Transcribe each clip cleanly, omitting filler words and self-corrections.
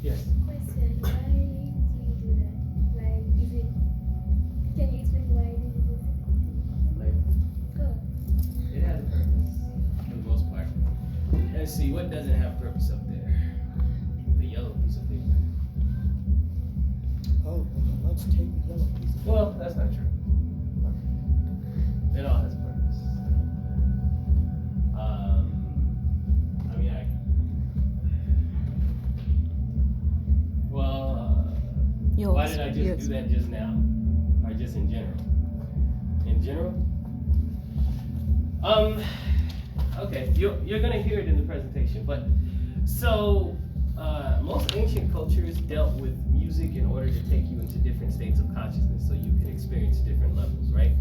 Yes. Question, why do you do that? Like, is it, can you explain why do you do that? Like, Go. it has a purpose, for the most part. Let's see, what doesn't have purpose up there? The yellow piece of paper. Oh, well, let's take the yellow piece. Well, that's not true. It all has a purpose. I mean, why did I just do that just now? Or just in general? In general? Okay, you're gonna hear it in the presentation, but so most ancient cultures dealt with music in order to take you into different states of consciousness so you can experience different levels, right?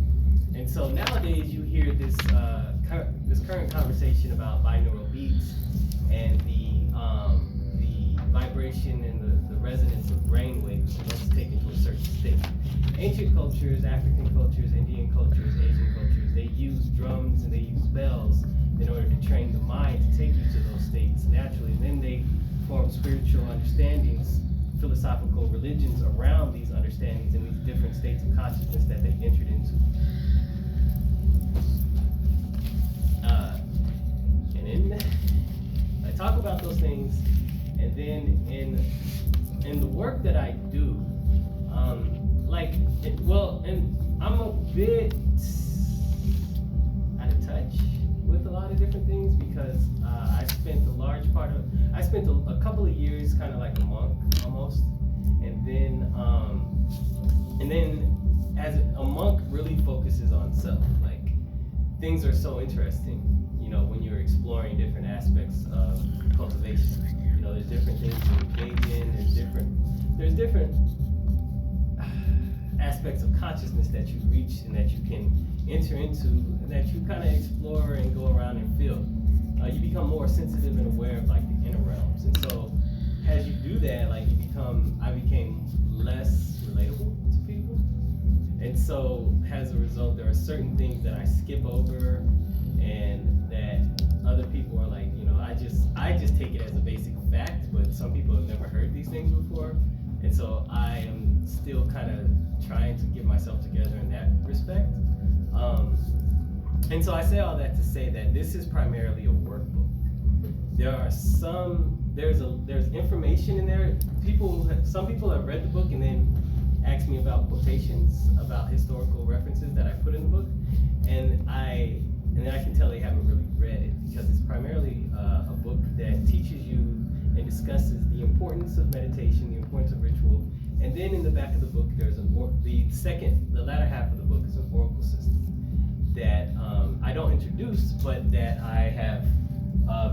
And so nowadays you hear this current conversation about binaural beats and the vibration and the resonance of brain waves once taken to a certain state. Ancient cultures, African cultures, Indian cultures, Asian cultures, they use drums and they use bells in order to train the mind to take you to those states naturally. And then they form spiritual understandings, philosophical religions around these understandings and these different states of consciousness that they entered into. And then I talk about those things, and then in the work that I do, and I'm a bit out of touch with a lot of different things because I spent a couple of years kind of like a monk almost, and then as a monk really focuses on self. Like, things are so interesting, when you're exploring different aspects of cultivation. There's different things to engage in, there's different aspects of consciousness that you reach and that you can enter into and that you kind of explore and go around and feel. You become more sensitive and aware of like the inner realms. And so as you do that, like I became less relatable to people. And so as a result, there are certain things that I skip over and that other people are like, I just take it as a basic fact, but some people have never heard these things before. And so I am still kind of trying to get myself together in that respect. And so I say all that to say that this is primarily a workbook. There's information in there. Some people have read the book and then asked me about quotations, about historical references that I put in the book, and then I can tell they haven't really read it because it's primarily a book that teaches you and discusses the importance of meditation, the importance of ritual, and then in the back of the book there's the latter half of the book is an oracle system that I don't introduce, but that I have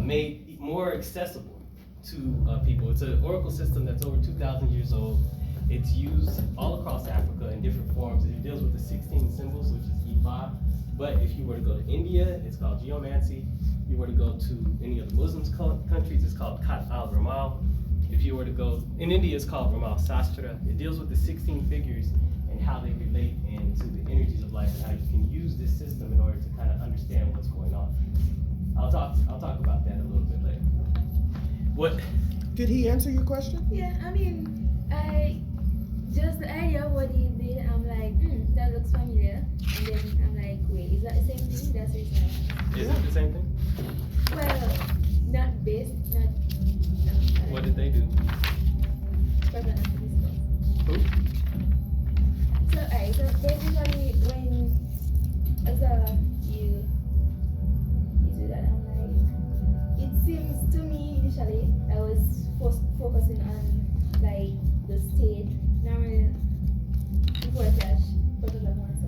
made more accessible to people. It's an oracle system that's over 2,000 years old. It's used all across Africa in different forms. It deals with the 16 symbols, which is Ifa. But if you were to go to India, it's called geomancy. If you were to go to any of the Muslim countries, it's called Khat al-Ramal. If you were to go, in India, it's called Ramal Sastra. It deals with the 16 figures and how they relate into the energies of life and how you can use this system in order to kind of understand what's going on. I'll talk about that a little bit later. What? Did he answer your question? Yeah, I mean, just the idea of what he did, I'm like, that looks familiar. And then I'm like, wait, is that the same thing? That's what it's like. Is it the same thing? Well, not based, not. What did they do? Who? So basically, when you do that, I'm like, it seems to me initially I was focusing on like the stage. Now before I flash, photograph once I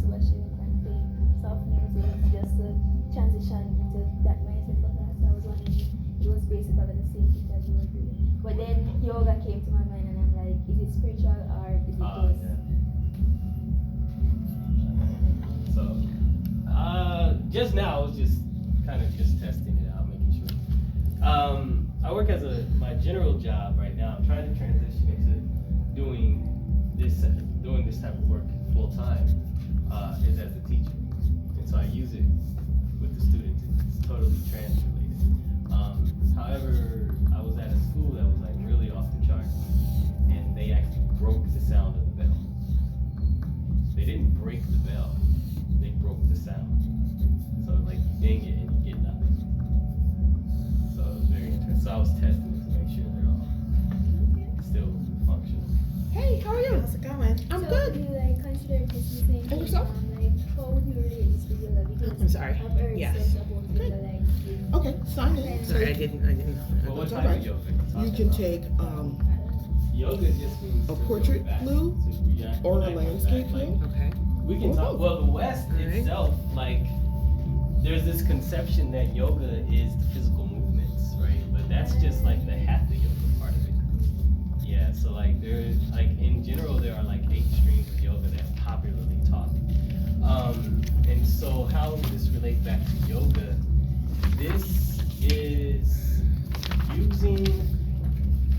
watch it and play soft music just to transition into that mindset for that. So I was wondering if it was basically the same thing that you were doing. But then yoga came to my mind and I'm like, is it spiritual or is it just? Yeah. So, just now I was just kind of just testing it out, making sure. I work as my general job right now. I'm trying to transition into doing this type of work full time is as a teacher, and so I use it with the students. It's totally trans related. However, I was at a school that was like really are, and they actually broke the sound of the bell. They didn't break the bell, they broke the sound. So like you ding it and you get nothing. So it was very interesting. So I was testing it to make sure they're all still functional. Hey, how are you? How's it going? I'm so good. do you like consider Christmas thing? And yourself? Like how would you relate this to yoga? Because I'm sorry. I've heard Yes. stuff about yoga like Okay, sign in. Sorry, I didn't. Well, what It's type alright. of yoga are you talking You can about? take Yoga just means a to go portrait back, glue to react or a back, landscape like, glue. Okay. we can Or talk. both. Well, the West Alright. itself, like, there's this conception that yoga is the physical movements, right? But that's just like the hatha yoga part of it. Yeah. So like, there's like in general there are like 8 streams of yoga that's popularly taught. And so how does this relate back to yoga? This is using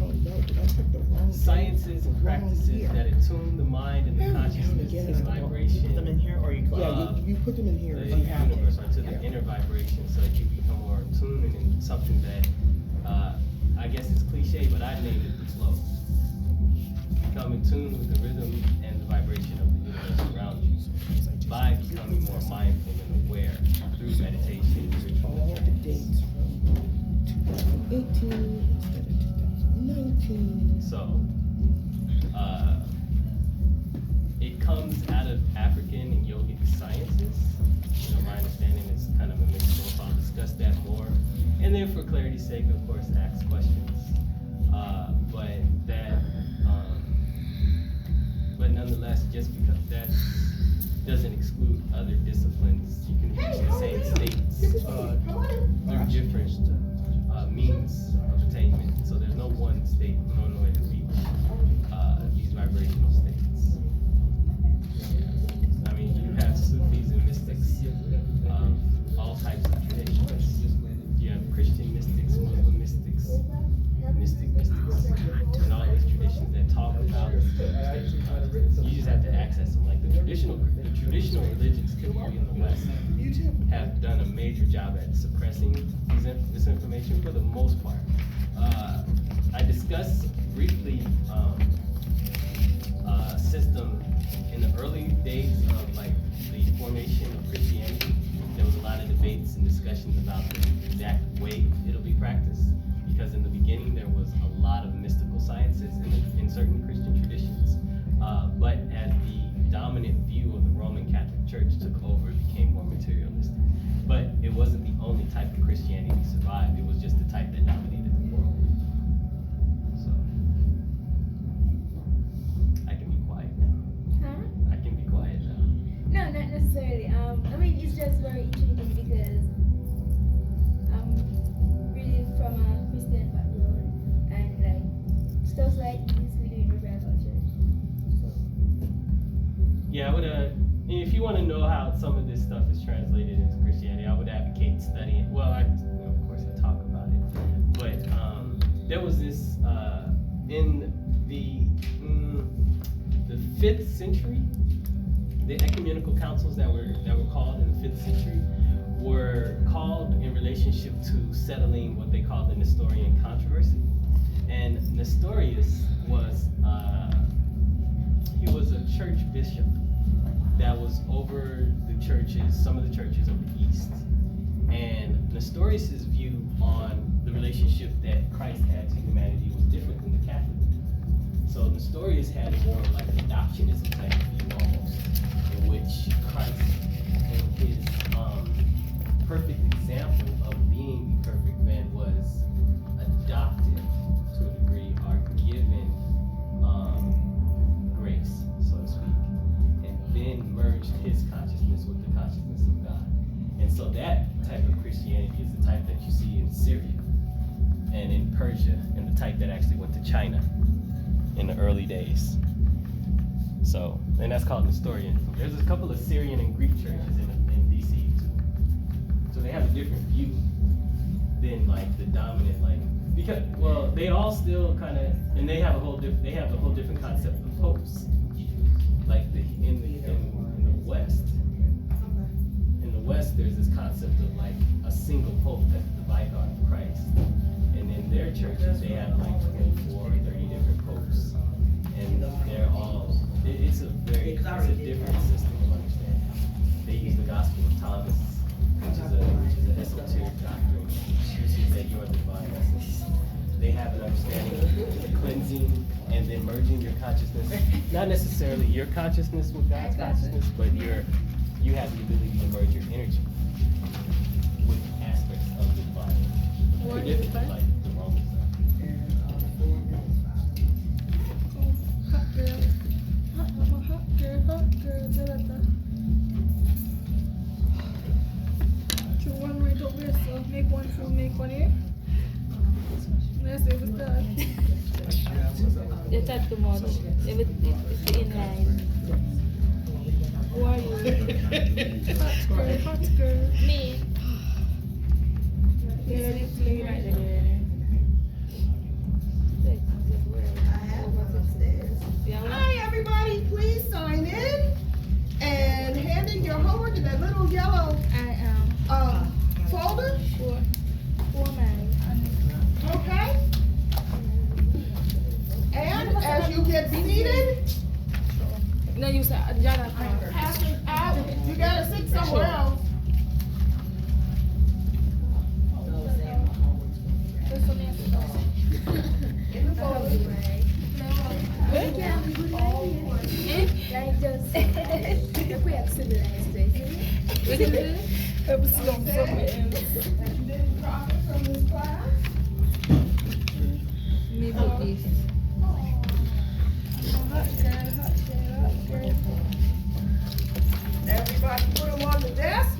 Oh no, did I pick the wrong sciences and Wrong practices here. that attune the mind and the Down consciousness again. to You Put them vibration in here, or you Yeah, Uh, you put them in here. the if you have universe, to. or to the Yeah. inner vibration, so that you become more attuned and something that I guess it's cliche, but I named it the flow. Become in tune with the rhythm and the vibration of the universe around you by becoming more mindful and aware through meditation and All the ritual. dates from 2018 instead of 2019. So, it comes out of African and yogic sciences. You know, my understanding is kind of a mix of both. I'll discuss that more. And then for clarity's sake, of course, ask questions. But nonetheless, just because that doesn't exclude other disciplines, you can reach the same states through different means of attainment. So there's no one state, no way to reach these vibrational states. Yeah. I mean, you have Sufis and mystics of all types of traditions. You have Christian mystics, Muslim mystics, mystic mystics, and all these traditions that talk about states of consciousness. You just have to access them. Like the traditional religions, typically in the West, have done a major job at suppressing this information for the most part. I discussed briefly a system in the early days of like the formation of Christianity. There was a lot of debates and discussions about the exact way it'll be practiced, because in the beginning there was a lot of mystical sciences in certain Christian traditions. But as the dominant view of the Roman Catholic Church took over, it became more materialistic. But it wasn't the only type of Christianity that survived. It was just the type that dominated the world. So I can be quiet now. Huh? I can be quiet now. No, not necessarily. I mean, it's just very intriguing because I'm really from a Christian background, and like stuff like this we do in the Bible church. So, Yeah, I would. If you want to know how some of this stuff is translated into Christianity, I would advocate studying. Well, of course, I talk about it, but there was this in the 5th century. The ecumenical councils that were called in the 5th century were called in relationship to settling what they called the Nestorian controversy. And Nestorius was he was a church bishop that was over the churches, some of the churches of the East. And Nestorius's view on the relationship that Christ had to humanity was different than the Catholic view. So Nestorius had more of like an adoptionism type of view almost, in which Christ and his perfect example of being the perfect man was adopted to a degree, or given grace, so to speak, and then merged his consciousness with the consciousness of God. And so that type of Christianity is the type that you see in Syria and in Persia, and the type that actually went to China in the early days. So, and that's called Nestorianism. There's a couple of Syrian and Greek churches in DC too. So they have a different view than like the dominant, like, because, well, they all still kind of, and they have a whole different concept of popes. Like in the West, there's this concept of like a single pope that's the vicar of Christ, and in their churches, they have like 24 or 30 different popes. And they're all, it's a different system of understanding. They use the Gospel of Thomas, which is an esoteric doctrine, which is that you are the divine essence. They have an understanding of cleansing and then merging your consciousness, not necessarily your consciousness with God's consciousness, but you have the ability to merge your energy with aspects of the divine. Very different from like the Roman stuff. Hot girl. Hot girl. So one right up there, so make one food, make one here. Let's see if it's done. You talk too much. It's inline. Who are you? Hot girl. Me. Yeah, it's late right there. Hi, everybody. Please sign in and hand in your homework in that little yellow folder. For mine. Okay? And as you get seated, No, you said Jana. pass it out. You gotta sit somewhere else. In the folder. Like just if we have civilized places. It was slow for me. That you didn't profit from this class. Me put this. Hot girl. Everybody put them on the desk.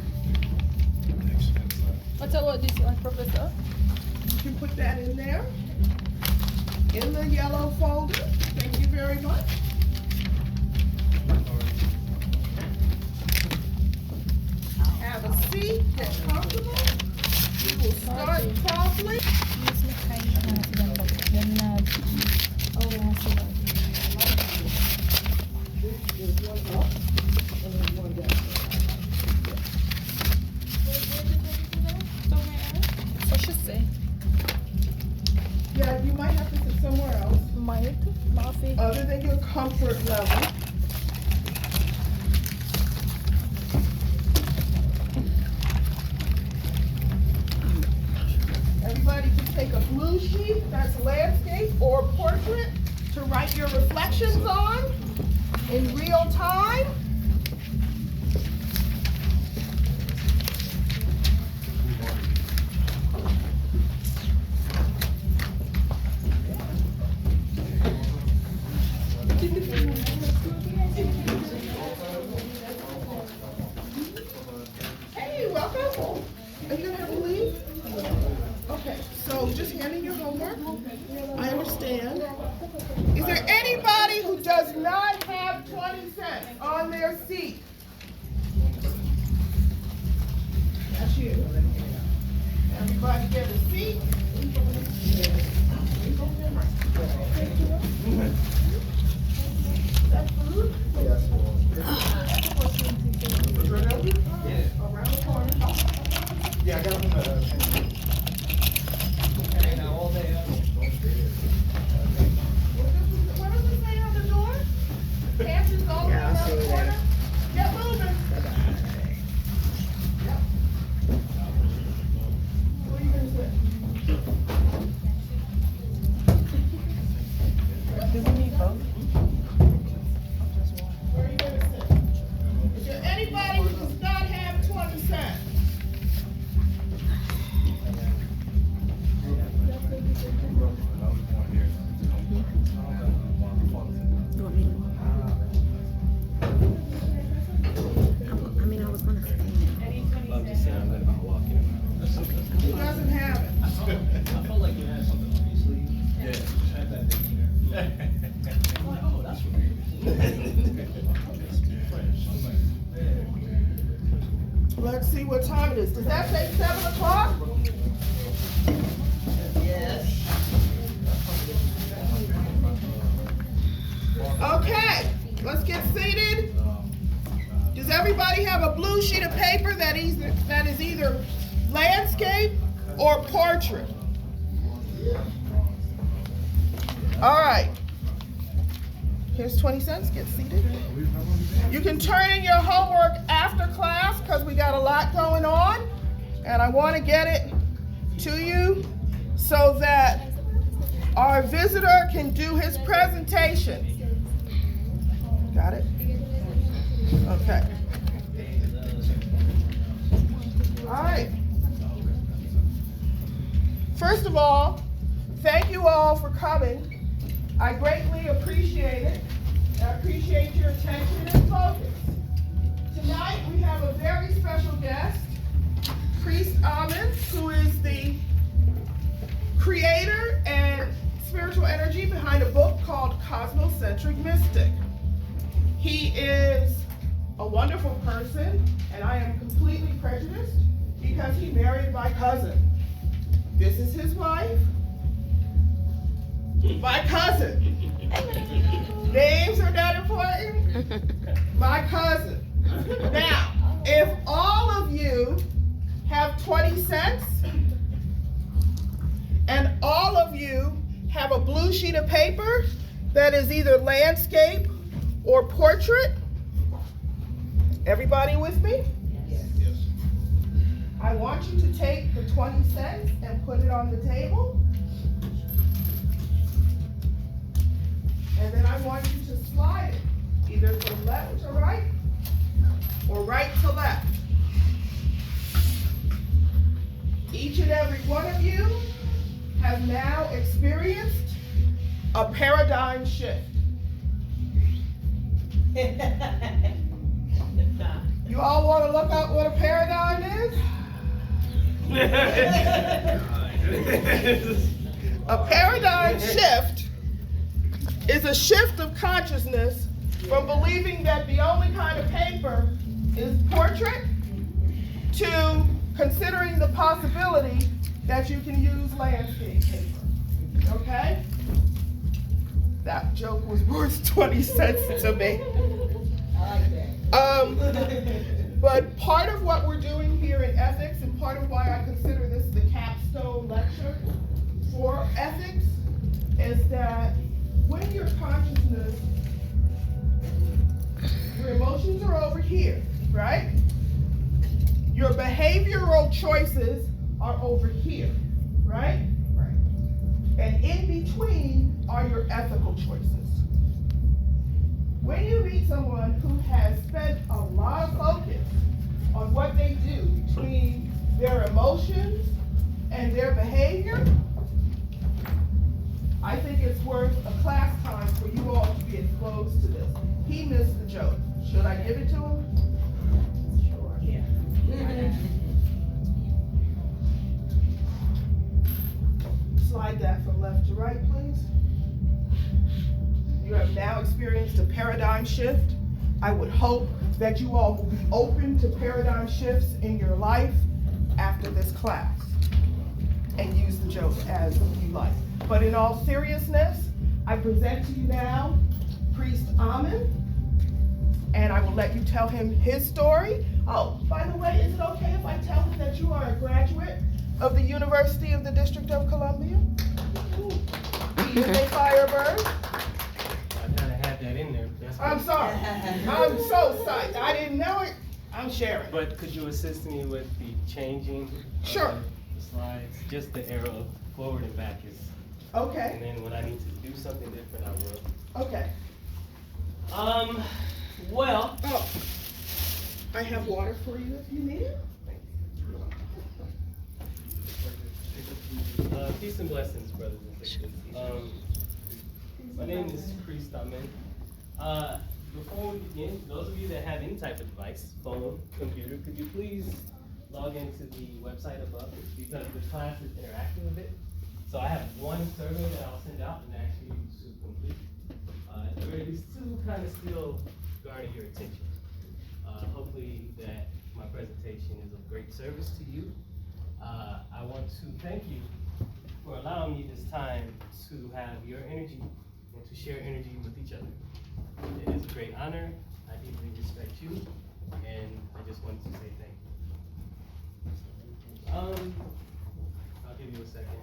What about this one, Professor? You can put that in there. In the yellow folder. Thank you very much. Have a seat, get comfortable. We will start promptly. What should say? Yeah, you might have to sit somewhere else, Might, Mafi. other than your comfort level. Everybody can take a blue sheet, that's landscape or portrait, to write your reflections on in real time. Hey, welcome. Are you gonna have to leave? Okay, so just handing your homework. I understand. Is there anybody who does not have 20 cents on their seat? That's you. Everybody get a seat. Is that food? Around the corner. Yeah, I got them. Okay, now all day. What does it say on the door? Pantries all around the corner? Get moving. Yep. Where are you gonna sit? Where are you gonna sit? Is there anybody who does not have 20 cents? I'm just saying I'm good about walking around. Who doesn't have it? I felt like you had something on your sleeve. Yeah. Just had that thing there. I'm like, oh, that's weird. Let's see what time it is. Does that say 7 o'clock? Yes. Okay, let's get seated. Does everybody have a blue sheet of paper that is either landscape or portrait? All right. Here's 20 cents. Get seated. You can turn in your homework after class because we got a lot going on. And I want to get it to you so that our visitor can do his presentation. Got it? Okay. All right. First of all, thank you all for coming. I greatly appreciate it. I appreciate your attention and focus. Tonight we have a very special guest, Priest Amen, who is the creator and spiritual energy behind a book called Cosmocentric Mystic. He is a wonderful person, and I am completely prejudiced because he married my cousin. This is his wife. My cousin. Names are not important. My cousin. Now, if all of you have 20 cents and all of you have a blue sheet of paper that is either landscape or portrait, everybody with me? Yes. I want you to take the 20 cents and put it on the table. And then I want you to slide it, either from left to right or right to left. Each and every one of you has now experienced a paradigm shift. You all want to look up what a paradigm is? A paradigm shift is a shift of consciousness from believing that the only kind of paper is portrait to considering the possibility that you can use landscape paper. Okay? That joke was worth 20 cents to me. I like that. But part of what we're doing here in ethics, and part of why I consider this the capstone lecture for ethics, is that when your consciousness, your emotions are over here, right? Your behavioral choices are over here, right? Right. And in between are your ethical choices. When you meet someone who has spent a lot of focus on what they do between their emotions and their behavior, I think it's worth a class time for you all to be exposed to this. He missed the joke. Should I give it to him? Sure. Yeah. Slide that from left to right, please. You have now experienced a paradigm shift. I would hope that you all will be open to paradigm shifts in your life after this class and use the joke as you like. But in all seriousness, I present to you now Priest Amen, and I will let you tell him his story. Oh, by the way, is it okay if I tell him that you are a graduate of the University of the District of Columbia? He is a Firebird. I gotta have that in there. I'm sorry. I'm so psyched. I didn't know it. I'm sharing. But could you assist me with the changing Sure. of the slides? Just the arrow forward and back is, Okay. and then when I need to do something different, I will. Okay. Well, Oh, I have water for you if you need it. Peace and blessings, brothers and sisters. My name is Priest Amen. Before we begin, those of you that have any type of device, phone, computer, could you please log into the website above, because the class is interactive a bit. So I have one survey that I'll send out and ask you to complete. At the very least, two kind of still garner your attention. Hopefully that my presentation is of great service to you. I want to thank you for allowing me this time to have your energy and to share energy with each other. It is a great honor. I deeply respect you, and I just wanted to say thank you. I'll give you a second.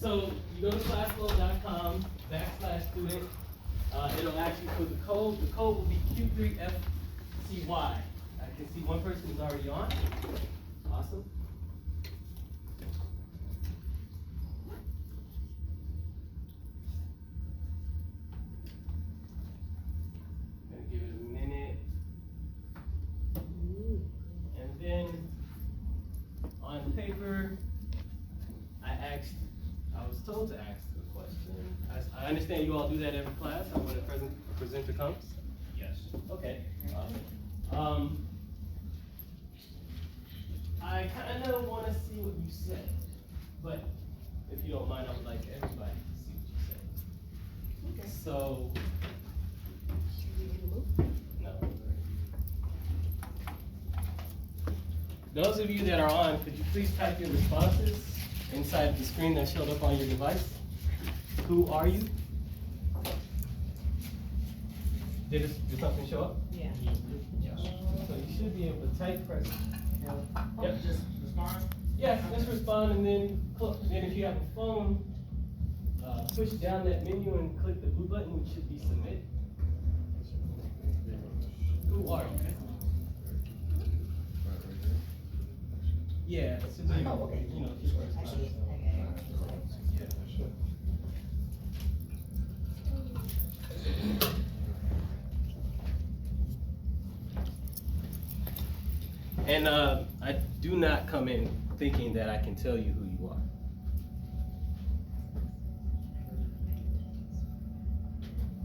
So you go to classflow.com/student. It'll ask you for the code. The code will be Q3FCY. I can see one person is already on. Awesome. Gonna give it a minute. And then on paper, I was told to ask the question. I understand you all do that every class when a presenter comes? Yes. Okay. I kind of want to see what you said, but if you don't mind, I would like everybody to see what you said. Okay. So, no. Those of you that are on, could you please type your responses inside the screen that showed up on your device? Who are you? Did something show up? Yeah. So you should be able to type press. Yep. Just respond? Yeah, just respond and then if you have a phone, push down that menu and click the blue button, which should be submit. Who are you? Yeah, it's a big, okay. you know, keep I see it. And I do not come in thinking that I can tell you who you are.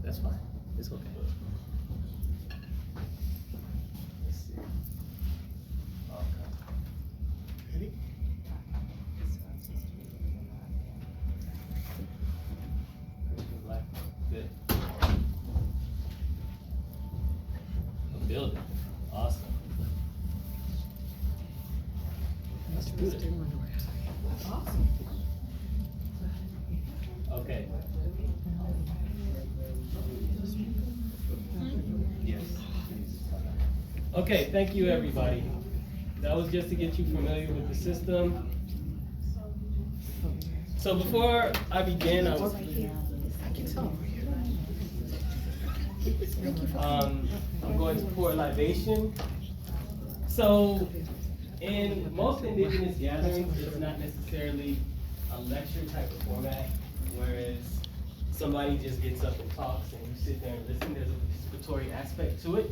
That's fine. It's okay. Let's see. Okay. Ready? Black. Good. A building. Awesome. Let's do this. Awesome. Okay. Yes. Okay, thank you, everybody. That was just to get you familiar with the system. So before I begin, I'm going to pour a libation. So in most indigenous gatherings, it's not necessarily a lecture type of format, whereas somebody just gets up and talks and you sit there and listen. There's a participatory aspect to it.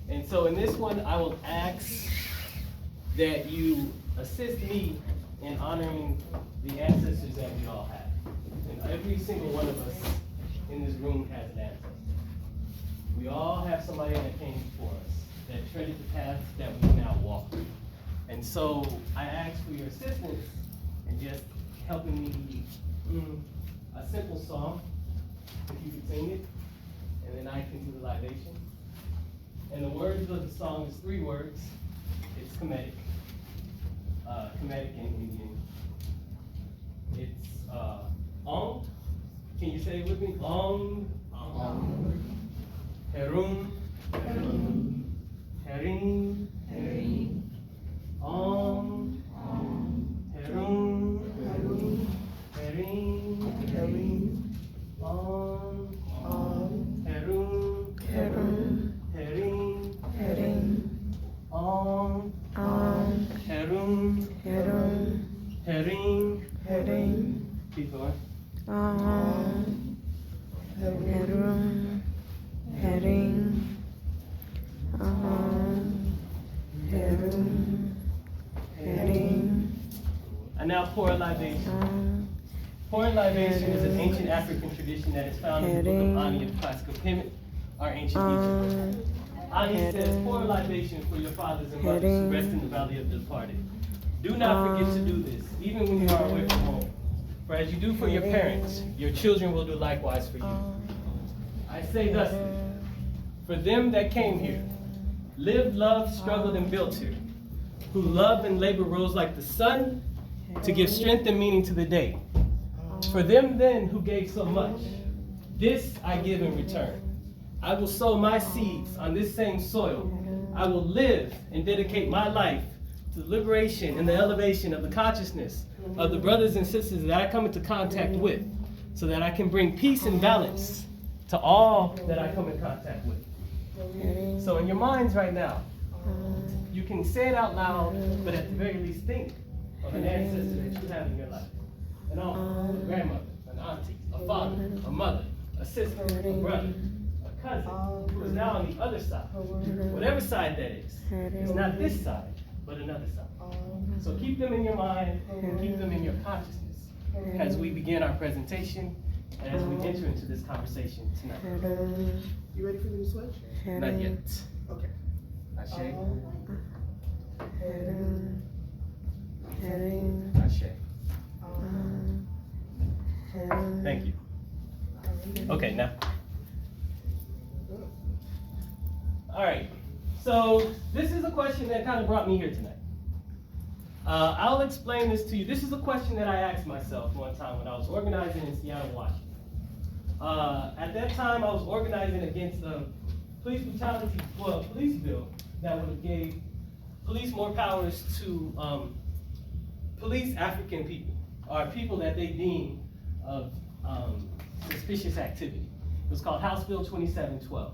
And so in this one, I will ask that you assist me in honoring the ancestors that we all have. And every single one of us in this room has an ancestor. We all have somebody that came before us, that treaded the paths that we now walk. And so I ask for your assistance in just helping me a simple song, if you could sing it, and then I can do the libation. And the words of the song is 3 words. It's Kemetic in Indian. It's Ong. Can you say it with me? Ong. Herum. Herin. Ong. Herum. Herin. Ong. Herum. Herin. Ong. Herum. Herin. Keep going. I now pour a libation. Pouring libation is an ancient African tradition that is found in the book of Ani of classical Kemet, our ancient Egypt. Ani says, pour a libation for your fathers and mothers who rest in the valley of the departed. Do not forget to do this, even when you are away from home. For as you do for your parents, your children will do likewise for you. I say thusly, for them that came here, lived, loved, struggled, and built here, who love and labor rose like the sun to give strength and meaning to the day. For them then who gave so much, this I give in return. I will sow my seeds on this same soil. I will live and dedicate my life to the liberation and the elevation of the consciousness of the brothers and sisters that I come into contact with, so that I can bring peace and balance to all that I come in contact with. So in your minds right now, you can say it out loud, but at the very least think of an ancestor that you have in your life. An uncle, a grandmother, an auntie, a father, a mother, a sister, a brother, a cousin, who is now on the other side. Whatever side that is. It's not this side, but another side. So keep them in your mind, and keep them in your consciousness as we begin our presentation and as we enter into this conversation tonight. You ready for me to switch? Not yet. Okay. Ashe. Ashe. Thank you. Okay, now. All right. So this is a question that kind of brought me here tonight. I'll explain this to you. This is a question that I asked myself one time when I was organizing in Seattle, Washington. At that time, I was organizing against the police brutality, police bill that would have gave police more powers to police African people, or people that they deem of suspicious activity. It was called House Bill 2712.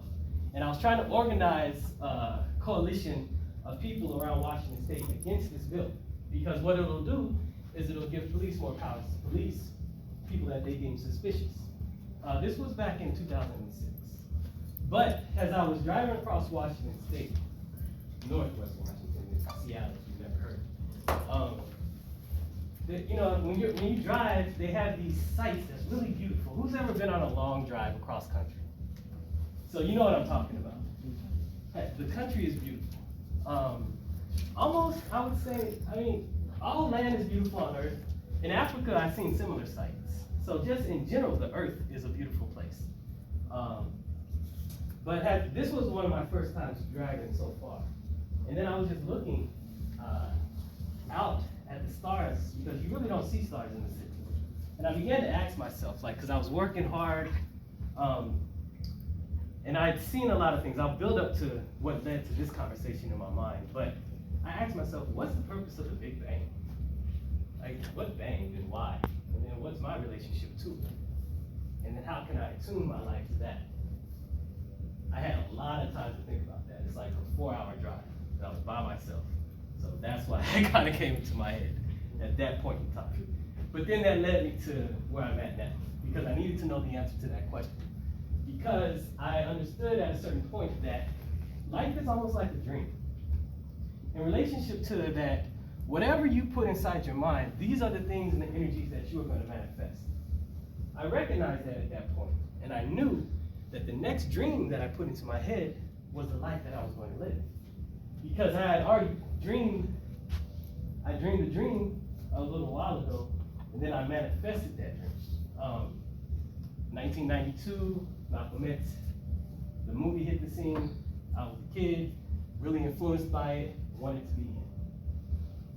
And I was trying to organize a coalition of people around Washington State against this bill. Because what it'll do is it'll give police more powers to police people that they deem suspicious. This was back in 2006. But as I was driving across Washington State, northwestern Washington, Seattle, if you've never heard, when you drive, they have these sites that's really beautiful. Who's ever been on a long drive across country? So you know what I'm talking about. The country is beautiful. Almost, I would say, all land is beautiful on earth. In Africa, I've seen similar sites. So just in general, the earth is a beautiful place. But this was one of my first times driving so far. And then I was just looking out at the stars, because you really don't see stars in the city. And I began to ask myself, because I was working hard, and I'd seen a lot of things. I'll build up to what led to this conversation in my mind. But I asked myself, what's the purpose of the Big Bang? Like, what bang and why? And then what's my relationship to it? And then how can I attune my life to that? I had a lot of time to think about that. It's like a 4-hour drive, and I was by myself. So that's why it kind of came into my head at that point in time. But then that led me to where I'm at now, because I needed to know the answer to that question. Because I understood at a certain point that life is almost like a dream. In relationship to that, whatever you put inside your mind, these are the things and the energies that you are going to manifest. I recognized that at that point, and I knew that the next dream that I put into my head was the life that I was going to live. Because I had already dreamed a dream a little while ago, and then I manifested that dream. 1992, Malcolm X, the movie hit the scene. I was a kid, really influenced by it, wanted to be him.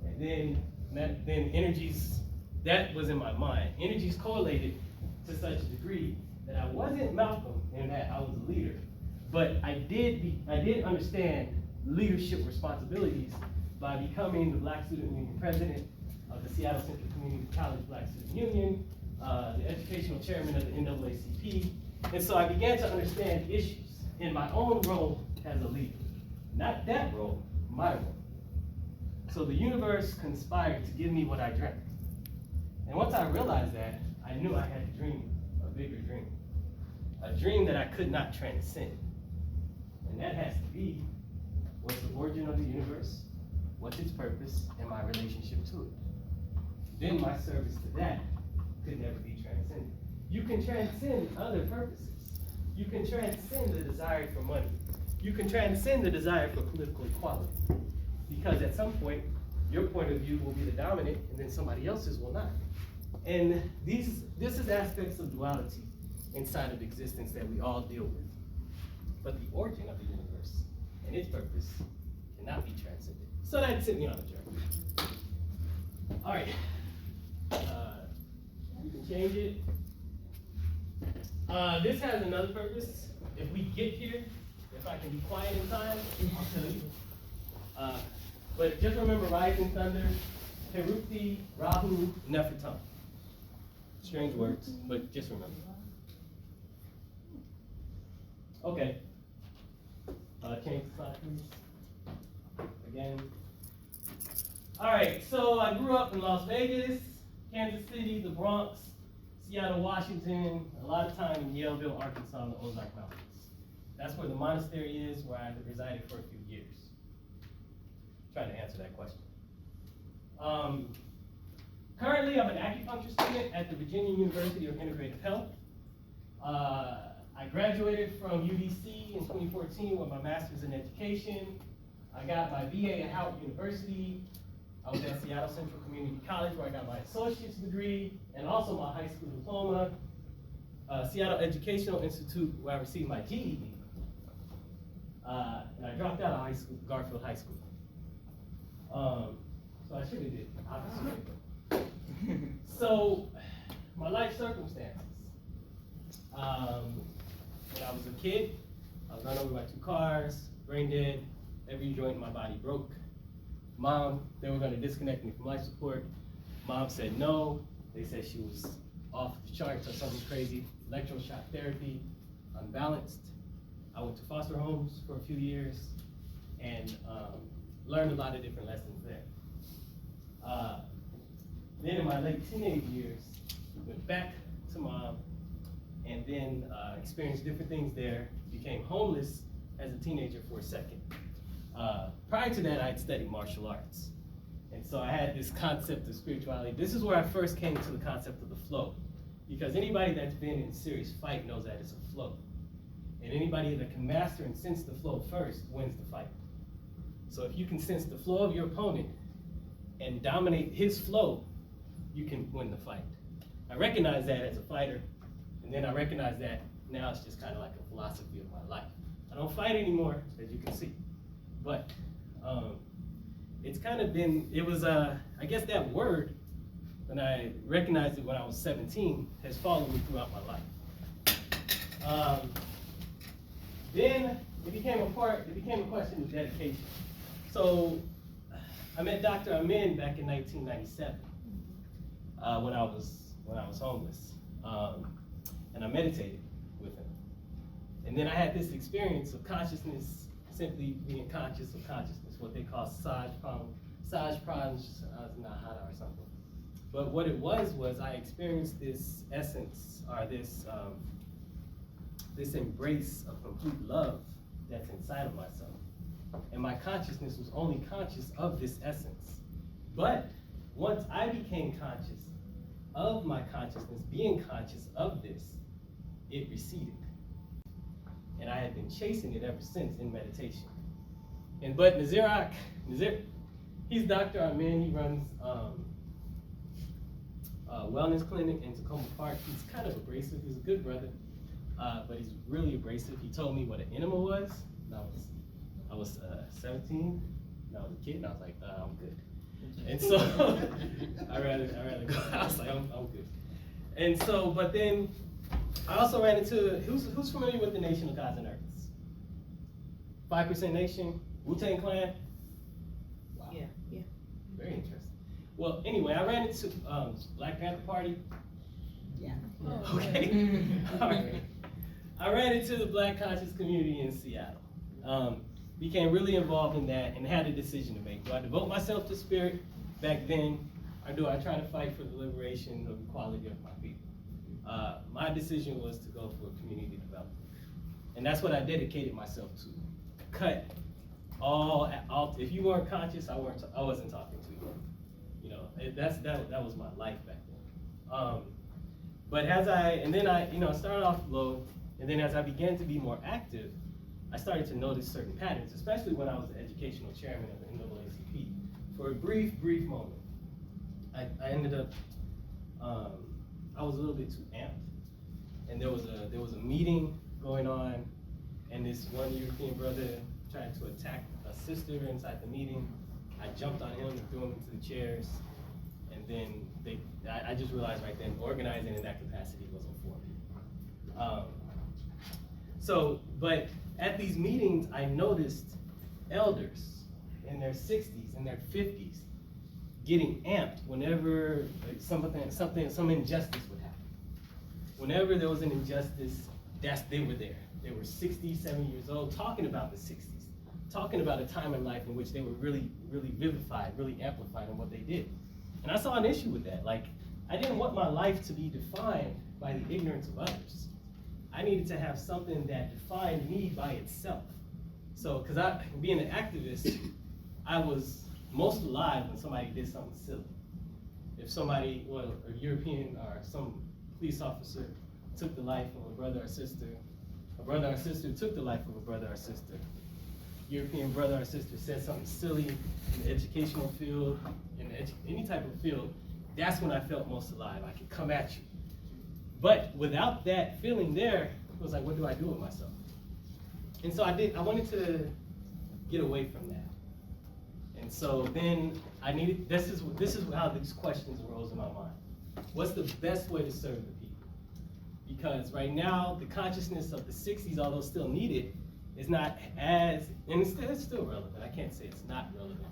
And then energies, that was in my mind. Energies correlated to such a degree that I wasn't Malcolm in that I was a leader, but I did understand leadership responsibilities by becoming the Black Student Union president of the Seattle Central Community College Black Student Union, the educational chairman of the NAACP. And so I began to understand issues in my own role as a leader. Not that role, my role. So the universe conspired to give me what I dreamt. And once I realized that, I knew I had to dream a bigger dream. A dream that I could not transcend. And that has to be, what's the origin of the universe, what's its purpose, and my relationship to it. Then my service to that could never be transcended. You can transcend other purposes. You can transcend the desire for money. You can transcend the desire for political equality. Because at some point, your point of view will be the dominant, and then somebody else's will not. And this is aspects of duality inside of existence that we all deal with. But the origin of the universe and its purpose cannot be transcended. So that sent me on a journey. All right. You can change it. This has another purpose. If we get here, if I can be quiet in time, I'll tell you. But just remember Rising Thunder, Peruthi, Rahu, Nefertum. Strange words, but just remember. Okay. Change the slide, please. Again. All right, so I grew up in Las Vegas, Kansas City, the Bronx, Seattle, Washington, a lot of time in Yaleville, Arkansas, in the Ozark Mountains. That's where the monastery is, where I resided for a few years. Trying to answer that question. Currently, I'm an acupuncture student at the Virginia University of Integrative Health. I graduated from UVC in 2014 with my master's in education. I got my BA at Howard University. I was at Seattle Central Community College where I got my associate's degree and also my high school diploma. Seattle Educational Institute where I received my GED. And I dropped out of high school, Garfield High School. So I should have did opposite. So my life circumstances. When I was a kid, I was run over by 2 cars, brain dead, every joint in my body broke. Mom, they were gonna disconnect me from life support. Mom said no. They said she was off the charts or something crazy. Electroshock therapy, unbalanced. I went to foster homes for a few years and learned a lot of different lessons there. Then in my late teenage years, went back to mom and then experienced different things there. Became homeless as a teenager for a second. Prior to that, I had studied martial arts. And so I had this concept of spirituality. This is where I first came to the concept of the flow. Because anybody that's been in serious fight knows that it's a flow. And anybody that can master and sense the flow first wins the fight. So if you can sense the flow of your opponent and dominate his flow, you can win the fight. I recognize that as a fighter, and then I recognize that now it's just kind of like a philosophy of my life. I don't fight anymore, as you can see. But it's kind of been, it was, I guess that word, when I recognized it when I was 17, has followed me throughout my life. Then it became a question of dedication. So I met Dr. Amin back in 1997 when I was homeless, and I meditated with him. And then I had this experience of consciousness, simply being conscious of consciousness, what they call Saj Pranjnana or something. But what it was I experienced this essence, or this embrace of complete love that's inside of myself. And my consciousness was only conscious of this essence. But once I became conscious of my consciousness, being conscious of this, it receded. And I had been chasing it ever since in meditation. But Nazir, he's Dr. Amin. He runs a wellness clinic in Tacoma Park. He's kind of abrasive. He's a good brother, but he's really abrasive. He told me what an enema was. I was 17. And I was a kid, and I was like, I'm good. And so I'd rather go. I was like, I'm good. And so, but then I also ran into, who's familiar with the Nation of Gods and Earths? 5% Nation, Wu-Tang Clan. Wow. Yeah. Very interesting. Well, anyway, I ran into Black Panther Party. Yeah. Okay. All right. I ran into the Black conscious community in Seattle. Became really involved in that and had a decision to make. Do I devote myself to spirit back then, or do I try to fight for the liberation of equality of my people? My decision was to go for community development. And that's what I dedicated myself to. Cut all if you weren't conscious, I wasn't talking to you. You know, that was my life back then. But then I started off low, and then as I began to be more active, I started to notice certain patterns, especially when I was the educational chairman of the NAACP. For a brief moment, I ended up, I was a little bit too amped, and there was a meeting going on, and this one European brother tried to attack a sister inside the meeting. I jumped on him and threw him into the chairs, and then I just realized right then organizing in that capacity wasn't for me. But at these meetings, I noticed elders in their 60s, in their 50s, getting amped whenever like, some injustice would happen. Whenever there was an injustice, they were there. They were 60, 70 years old, talking about the 60s, talking about a time in life in which they were really, really vivified, really amplified in what they did. And I saw an issue with that. Like, I didn't want my life to be defined by the ignorance of others. I needed to have something that defined me by itself. So, because being an activist, I was most alive when somebody did something silly. If somebody, well, a European or some police officer took the life of a brother or sister took the life of a brother or sister, European brother or sister said something silly in the educational field, in any type of field, that's when I felt most alive. I could come at you. But without that feeling there, it was like, what do I do with myself? And so I wanted to get away from that. And so then this is how these questions arose in my mind. What's the best way to serve the people? Because right now, the consciousness of the 60s, although still needed, is not as, and it's still relevant. I can't say it's not relevant,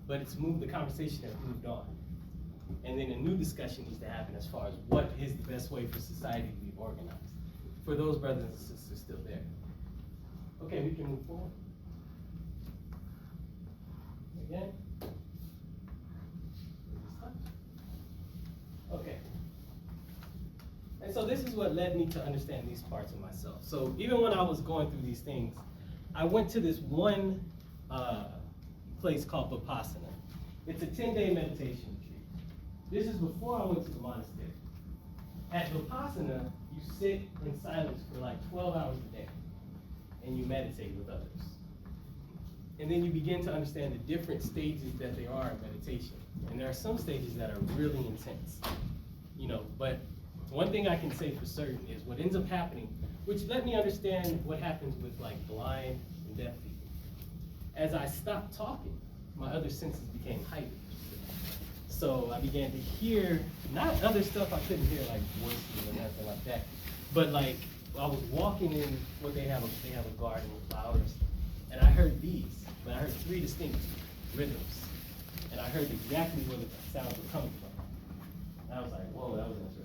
but the conversation has moved on. And then a new discussion needs to happen as far as what is the best way for society to be organized for those brothers and sisters still there. Okay, we can move forward. Again. Okay. And so this is what led me to understand these parts of myself. So even when I was going through these things, I went to this one place called Vipassana. It's a 10-day meditation retreat. This is before I went to the monastery. At Vipassana, you sit in silence for like 12 hours a day, and you meditate with others. And then you begin to understand the different stages that there are in meditation. And there are some stages that are really intense, but one thing I can say for certain is what ends up happening, which let me understand what happens with like blind and deaf people. As I stopped talking, my other senses became heightened. So I began to hear, not other stuff I couldn't hear, like voices or nothing like that, but like I was walking in what they have a garden with flowers, and I heard these, but I heard 3 distinct rhythms, and I heard exactly where the sounds were coming from. And I was like, whoa, that was interesting.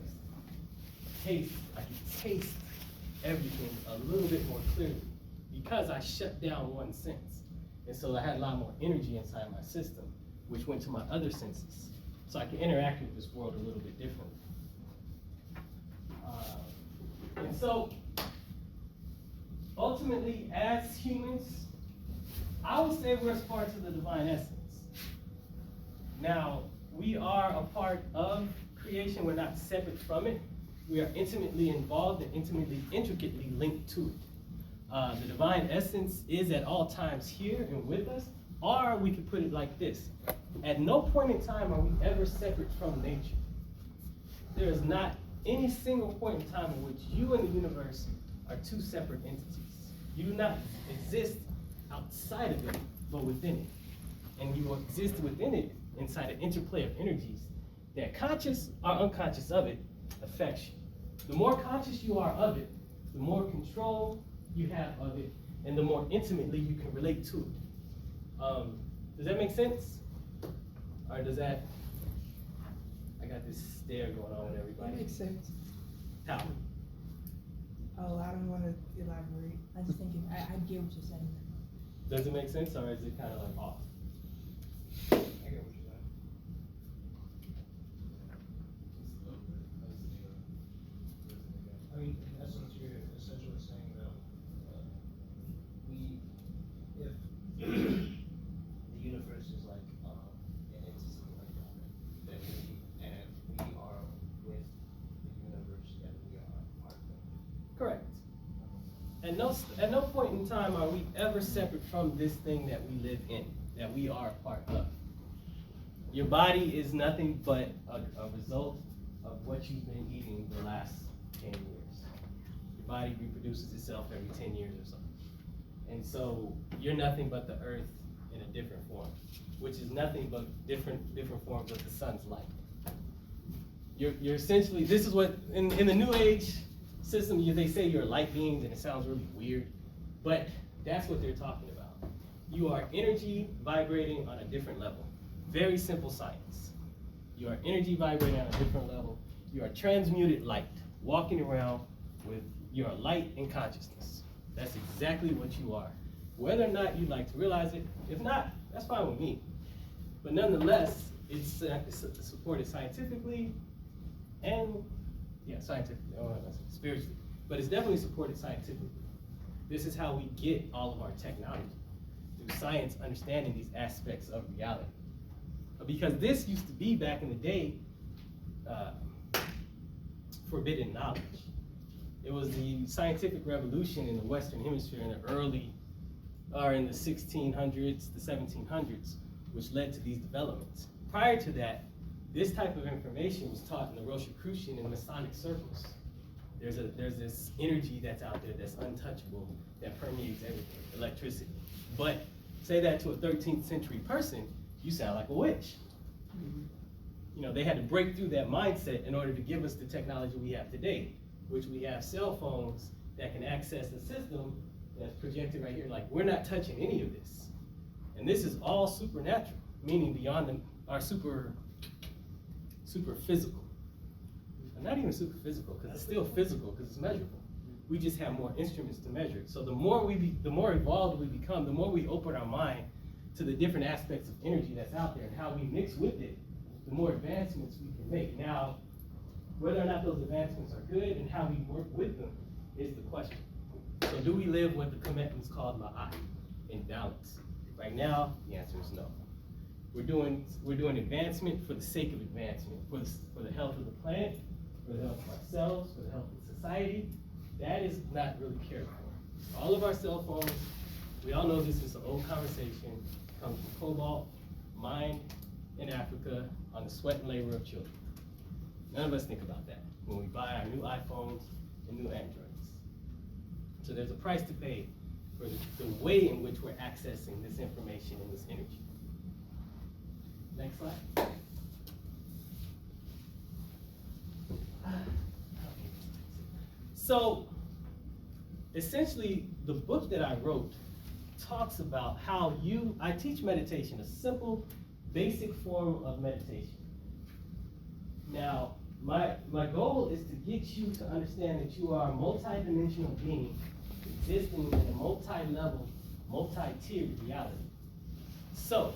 I could taste everything a little bit more clearly because I shut down one sense. And so I had a lot more energy inside my system, which went to my other senses. So I can interact with this world a little bit differently. And so, ultimately, as humans, I would say we're parts of the divine essence. Now, we are a part of creation. We're not separate from it. We are intimately involved and intricately linked to it. The divine essence is at all times here and with us, or we could put it like this. At no point in time are we ever separate from nature. There is not any single point in time in which you and the universe are 2 separate entities. You do not exist outside of it, but within it. And you will exist within it inside an interplay of energies that, conscious or unconscious of it, affects you. The more conscious you are of it, the more control you have of it, and the more intimately you can relate to it. Does that make sense? Or does that, I got this stare going on with everybody. That makes sense. How? Oh, I don't want to elaborate. I was thinking, I get what you're saying. Does it make sense, or is it kind of like off? I get what you're saying. I mean, in essence, you're essentially saying that if the universe is like an entity like that, then we are with the universe, and we are part of it. Correct. At no point in time are we ever separate from this thing that we live in, that we are a part of. Your body is nothing but a result of what you've been eating the last 10 years. Your body reproduces itself every 10 years or so. And so you're nothing but the earth in a different form, which is nothing but different forms of the sun's light. You're essentially, this is what, in the New Age system, they say you're light beings, and it sounds really weird, but that's what they're talking about. You are energy vibrating on a different level. Very simple science. You are energy vibrating on a different level. You are transmuted light, walking around with your light and consciousness. That's exactly what you are. Whether or not you like to realize it, if not, that's fine with me. But nonetheless, it's supported scientifically and, scientifically, I don't know, spiritually. But it's definitely supported scientifically. This is how we get all of our technology, through science understanding these aspects of reality. Because this used to be, back in the day, forbidden knowledge. It was the scientific revolution in the Western Hemisphere in the in the 1600s, the 1700s, which led to these developments. Prior to that, this type of information was taught in the Rosicrucian and Masonic circles. There's this energy that's out there that's untouchable, that permeates everything, electricity. But say that to a 13th century person, you sound like a witch. You know, they had to break through that mindset in order to give us the technology we have today, which we have cell phones that can access the system that's projected right here. Like, we're not touching any of this. And this is all supernatural, meaning beyond our super physical. Not even super physical, because it's still physical, because it's measurable. We just have more instruments to measure it. So the more evolved we become, the more we open our mind to the different aspects of energy that's out there and how we mix with it, the more advancements we can make. Now, whether or not those advancements are good and how we work with them is the question. So do we live what the Commitments called ma'at, in balance? Right now, the answer is no. We're doing advancement for the sake of advancement, for the health of the planet, for the health of ourselves, for the health of society. That is not really cared for. All of our cell phones, we all know this is an old conversation, comes from cobalt, mined in Africa on the sweat and labor of children. None of us think about that when we buy our new iPhones and new Androids. So there's a price to pay for the way in which we're accessing this information and this energy. Next slide. So, essentially, the book that I wrote talks about how I teach meditation, a simple, basic form of meditation. Now, my goal is to get you to understand that you are a multi-dimensional being existing in a multi-level, multi-tiered reality. So,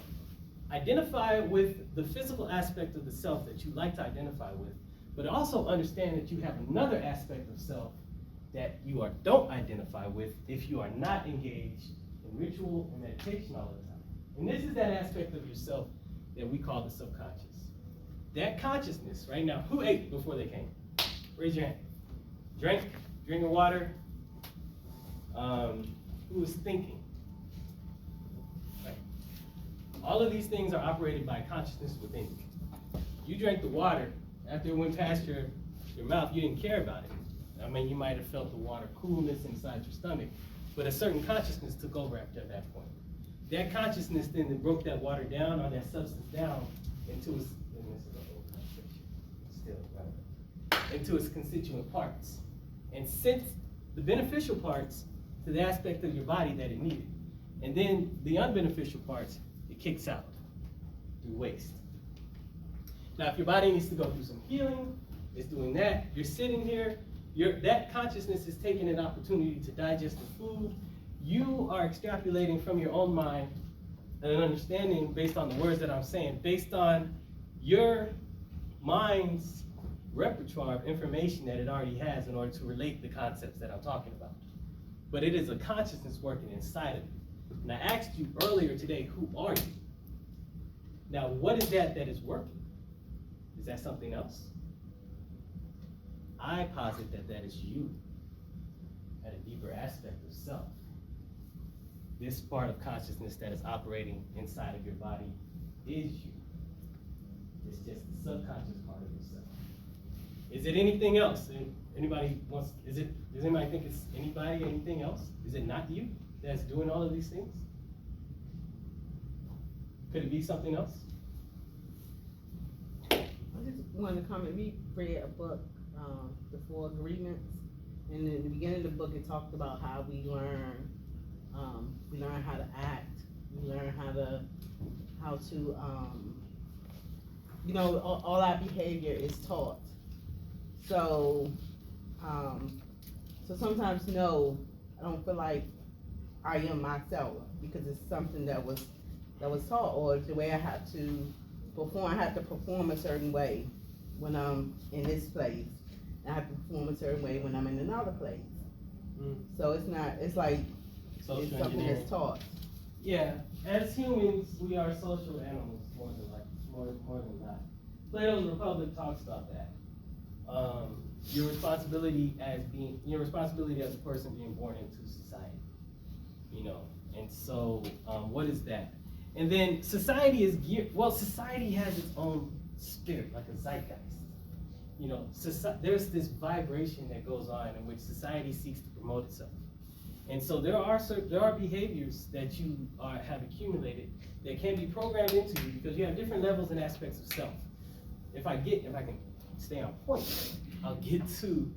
identify with the physical aspect of the self that you like to identify with, but also understand that you have another aspect of self that you don't identify with if you are not engaged in ritual and meditation all the time. And this is that aspect of yourself that we call the subconscious. That consciousness, right now, who ate before they came? Raise your hand. Drinking water. Who was thinking? Right. All of these things are operated by consciousness within you. You drank the water, after it went past your mouth, you didn't care about it. I mean, you might have felt the water coolness inside your stomach, but a certain consciousness took over after that point. That consciousness then broke that water down, or that substance down, into its constituent parts, and sent the beneficial parts to the aspect of your body that it needed. And then the unbeneficial parts, it kicks out through waste. Now, if your body needs to go through some healing, it's doing that. You're sitting here, that consciousness is taking an opportunity to digest the food. You are extrapolating from your own mind and an understanding based on the words that I'm saying, based on your mind's repertoire of information that it already has in order to relate the concepts that I'm talking about. But it is a consciousness working inside of you. And I asked you earlier today, who are you? Now, what is that is working? Is that something else? I posit that is you at a deeper aspect of self. This part of consciousness that is operating inside of your body is you. It's just the subconscious part of yourself. Is it anything else? Does anybody think it's anybody, anything else? Is it not you that's doing all of these things? Could it be something else? I just wanted to comment. We read a book, The Four Agreements, and in the beginning of the book, it talked about how we learn how to act, we learn how to you know, all our behavior is taught. So, so sometimes, no, I don't feel like I am myself because it's something that was taught, or the way I have to perform. I have to perform a certain way when I'm in this place. I have to perform a certain way when I'm in another place. So it's not. It's like Social it's something engineering. that's taught. Yeah, as humans, we are social animals more than not. Plato's Republic talks about that. Your responsibility as a person being born into society. You know, and so what is that? And then society is geared. Well, society has its own spirit, like a zeitgeist. You know, there's this vibration that goes on in which society seeks to promote itself. And so there are behaviors that you have accumulated that can be programmed into you because you have different levels and aspects of self. If I can stay on point, I'll get to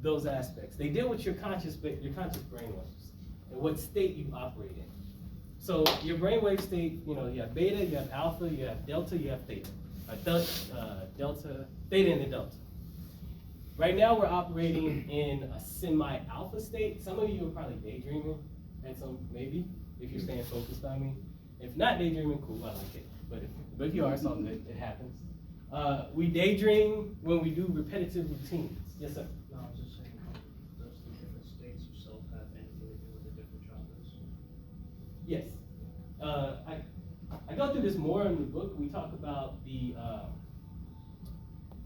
those aspects. They deal with your conscious brainwaves and what state you operate in. So your brainwave state, you know, you have beta, you have alpha, you have delta, you have theta. Delta, theta, and the delta. Right now we're operating in a semi-alpha state. Some of you are probably daydreaming, and some maybe, if you're staying focused on me. If not daydreaming, cool, I like it. But if you are, it's all good, it happens. We daydream when we do repetitive routines. Yes, sir? No, I was just saying, does the different states of self have anything to do with the different chakras? Yes. I go through this more in the book. We talk about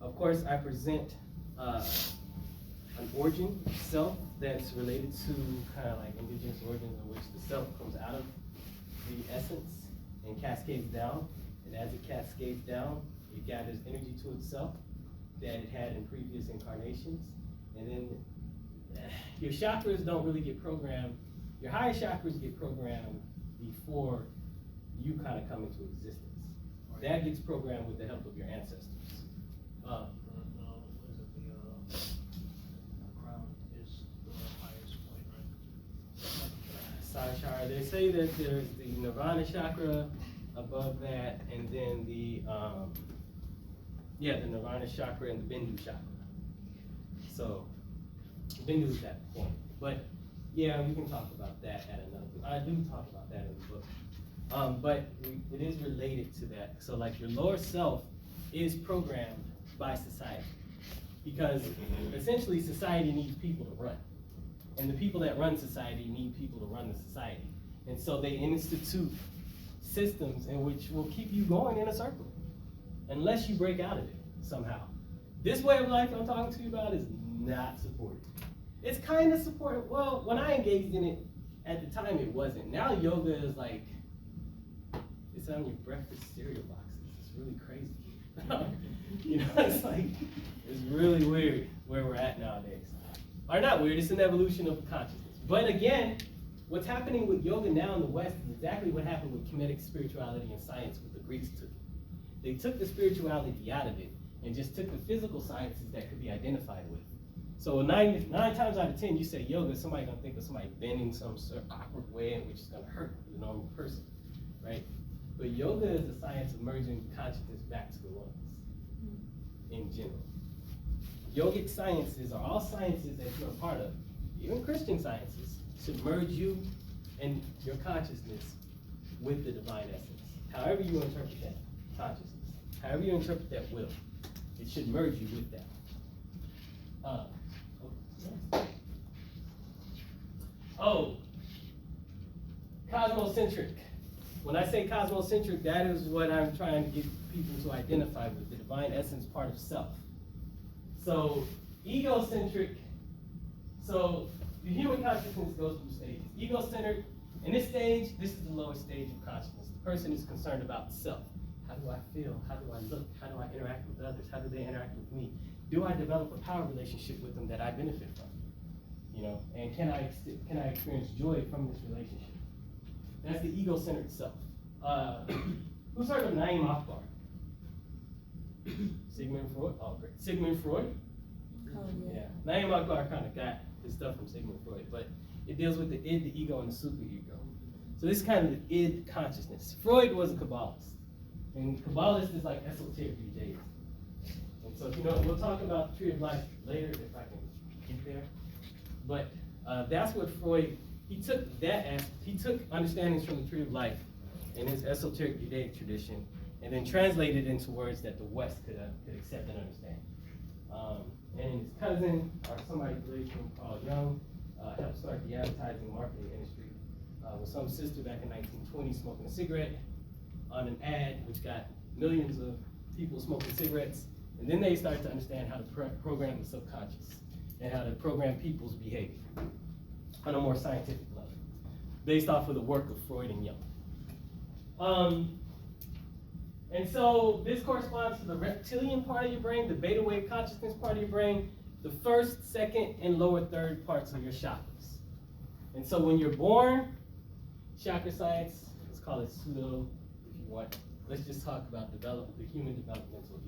of course, I present an origin self that's related to kind of like indigenous origins in which the self comes out of the essence and cascades down. And as it cascades down, it gathers energy to itself that it had in previous incarnations. And then your chakras don't really get programmed. Your higher chakras get programmed before you kind of come into existence. That gets programmed with the help of your ancestors. The crown is the highest point, right? Sahasrara, they say that there's the Nirvana chakra above that, and then the Nirvana chakra and the Bindu chakra. So Bindu is that point. But yeah, we can talk about that at another. I do talk about that in the book. But it is related to that. So like your lower self is programmed by society. Because essentially society needs people to run. And the people that run society need people to run the society. And so they institute systems in which will keep you going in a circle. Unless you break out of it somehow. This way of life I'm talking to you about is not supported. It's kind of supported. Well, when I engaged in it, at the time it wasn't. Now yoga is like, it's on your breakfast cereal boxes. It's really crazy. You know, it's like, it's really weird where we're at nowadays. Or not weird, it's an evolution of consciousness. But again, what's happening with yoga now in the West is exactly what happened with Kemetic spirituality and science, what the Greeks took it. They took the spirituality out of it and just took the physical sciences that could be identified with. So nine times out of 10, you say yoga, somebody's gonna think of somebody bending some sort of awkward way in which is gonna hurt the normal person, right? But yoga is the science of merging consciousness back to the ones in general. Yogic sciences are all sciences that you're a part of, even Christian sciences, should merge you and your consciousness with the divine essence. However you interpret that consciousness, however you interpret that will, it should merge you with that. Cosmocentric. When I say cosmocentric, that is what I'm trying to get people to identify with, the divine essence part of self. So, egocentric, so the human consciousness goes through stages. Egocentric, in this stage, this is the lowest stage of consciousness. The person is concerned about self. How do I feel? How do I look? How do I interact with others? How do they interact with me? Do I develop a power relationship with them that I benefit from? You know, and can I experience joy from this relationship? That's the egocentric self. Who's heard of Naim Akbar? Sigmund Freud? Oh, great. Sigmund Freud? Oh, yeah. Naim Akbar kind of got his stuff from Sigmund Freud, but it deals with the id, the ego, and the superego. So this is kind of the id consciousness. Freud was a Kabbalist. And Kabbalist is like esoteric Judaism. And so, we'll talk about the tree of life later if I can get there. But that's what Freud, he took understandings from the tree of life in his esoteric Judaic tradition, and then translated into words that the West could accept and understand. And his cousin, or somebody related to him called Young, helped start the advertising marketing industry with some sister back in 1920 smoking a cigarette on an ad, which got millions of people smoking cigarettes. And then they started to understand how to program the subconscious and how to program people's behavior on a more scientific level, based off of the work of Freud and Jung. And so this corresponds to the reptilian part of your brain, the beta wave consciousness part of your brain, the first, second, and lower third parts of your chakras. And so when you're born, chakra science, let's call it pseudo if you want. Let's just talk about the human developmental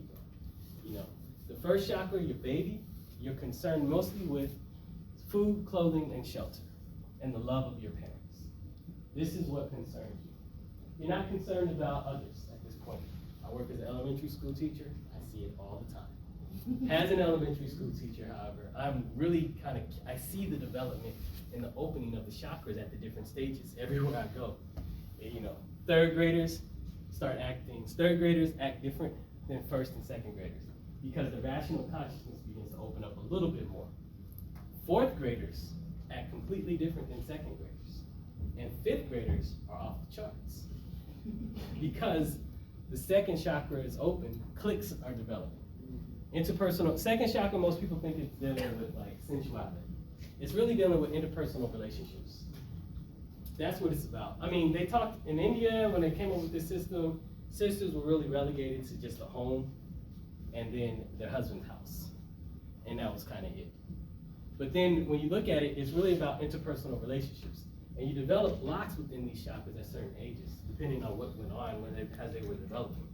ego. The first chakra, your baby, you're concerned mostly with food, clothing, and shelter, and the love of your parents. This is what concerns you. You're not concerned about others at this point. I work as an elementary school teacher. I see it all the time. As an elementary school teacher, however, I'm really I see the development and the opening of the chakras at the different stages everywhere I go. Third graders act different than first and second graders because the rational consciousness begins to open up a little bit more. Fourth graders act completely different than second graders. And fifth graders are off the charts because the second chakra is open, cliques are developing. Interpersonal, second chakra, most people think it's dealing with like sensuality. It's really dealing with interpersonal relationships. That's what it's about. I mean, they talked in India when they came up with this system, sisters were really relegated to just a home and then their husband's house. And that was kind of it. But then when you look at it, it's really about interpersonal relationships. And you develop blocks within these chakras at certain ages, depending on what went on as they were developing.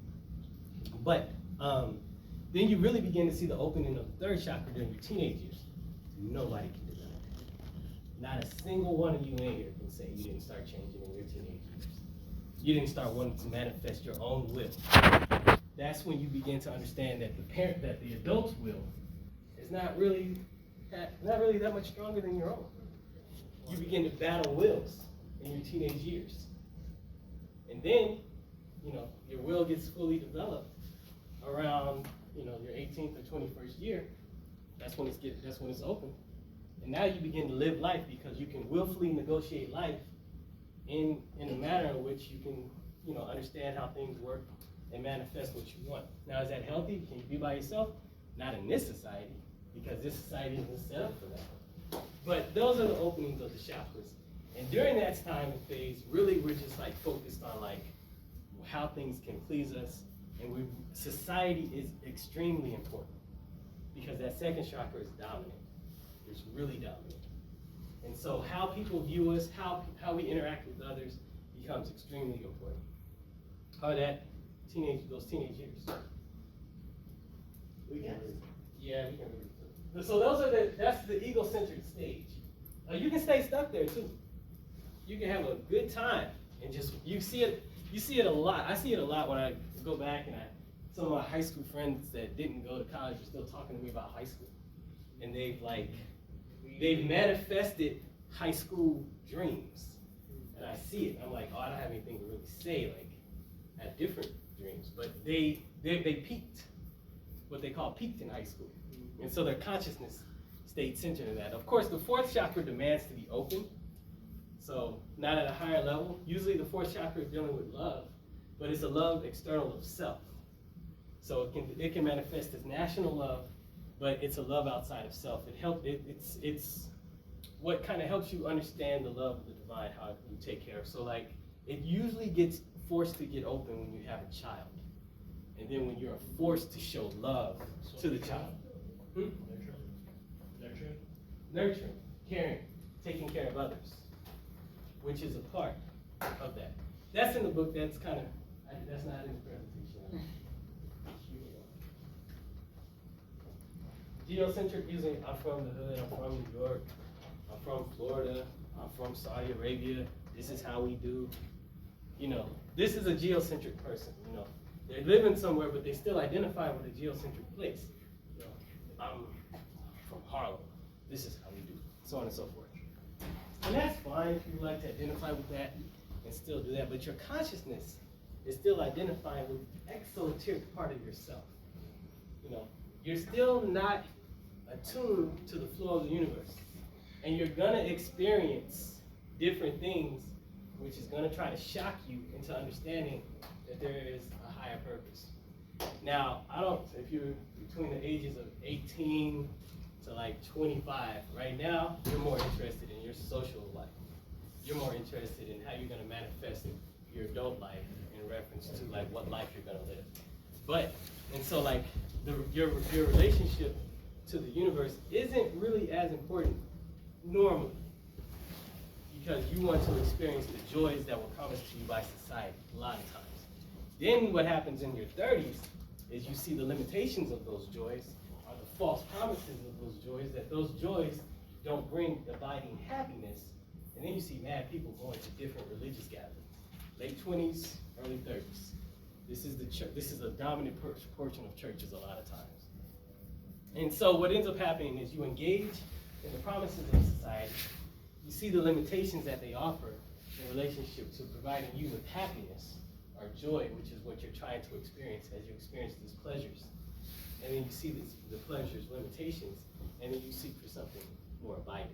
But then you really begin to see the opening of the third chakra during your teenage years. Nobody can do that. Not a single one of you in here can say you didn't start changing in your teenage years. You didn't start wanting to manifest your own will. That's when you begin to understand that the adult's will is not really that much stronger than your own. You begin to battle wills in your teenage years. And then, your will gets fully developed around, your 18th or 21st year. That's when it's open. And now you begin to live life because you can willfully negotiate life in a manner in which you can, understand how things work and manifest what you want. Now, is that healthy? Can you be by yourself? Not in this society, because this society isn't set up for that. But those are the openings of the chakras. And during that time and phase, really we're just like focused on like how things can please us. And society is extremely important because that second chakra is dominant. It's really dominant. And so how people view us, how we interact with others becomes extremely important. Those teenage years. We can read. Yeah, we can read. So that's the egocentric stage. You can stay stuck there too. You can have a good time and you see it a lot. I see it a lot when I go back and some of my high school friends that didn't go to college are still talking to me about high school. And they've manifested high school dreams. And I see it. I'm like, I don't have anything to really say, like I have different dreams. But they peaked, what they call peaked in high school. And so their consciousness stayed centered in that. Of course, the fourth chakra demands to be open. So not at a higher level. Usually the fourth chakra is dealing with love, but it's a love external of self. So it can manifest as national love, but it's a love outside of self. It's what kind of helps you understand the love of the divine, how you take care of. So like it usually gets forced to get open when you have a child. And then when you're forced to show love to the child. Nurturing, caring, taking care of others, which is a part of that. That's in the book. That's not in the presentation. Geocentric music. I'm from the hood. I'm from New York. I'm from Florida. I'm from Saudi Arabia. This is how we do. This is a geocentric person. They're living somewhere, but they still identify with a geocentric place. You know, I'm from Harlem. This is how we do it, so on and so forth. And that's fine if you like to identify with that and still do that, but your consciousness is still identifying with the exoteric part of yourself. You know, you're still not attuned to the flow of the universe. And you're gonna experience different things, which is gonna try to shock you into understanding that there is a higher purpose. Now, if you're between the ages of 18 to like 25, right now, you're more interested in your social life. You're more interested in how you're gonna manifest your adult life in reference to like what life you're gonna live. And so like your relationship to the universe isn't really as important normally, because you want to experience the joys that were promised to you by society a lot of times. Then what happens in your 30s is you see the limitations of those joys, or the false promises of those joys, that those joys don't bring abiding happiness, and then you see mad people going to different religious gatherings. Late 20s, early 30s. This is the church. This is a dominant portion of churches a lot of times. And so what ends up happening is you engage in the promises of society. You see the limitations that they offer in relationship to providing you with happiness or joy, which is what you're trying to experience as you experience these pleasures. And then you see the pleasures' limitations, and then you seek for something more abiding.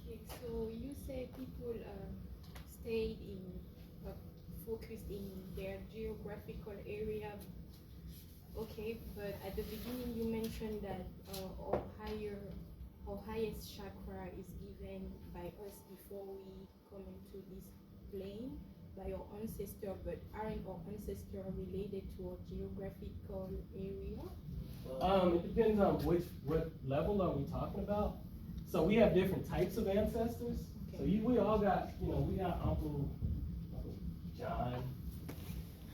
Okay, so you say people stayed in, focused in their geographical area. Okay, but at the beginning you mentioned that our highest chakra is given by us before we come into this plane by our ancestor, but aren't our ancestor related to our geographical area? It depends on what level are we talking about. So we have different types of ancestors. Okay. So we all got, we got Uncle John,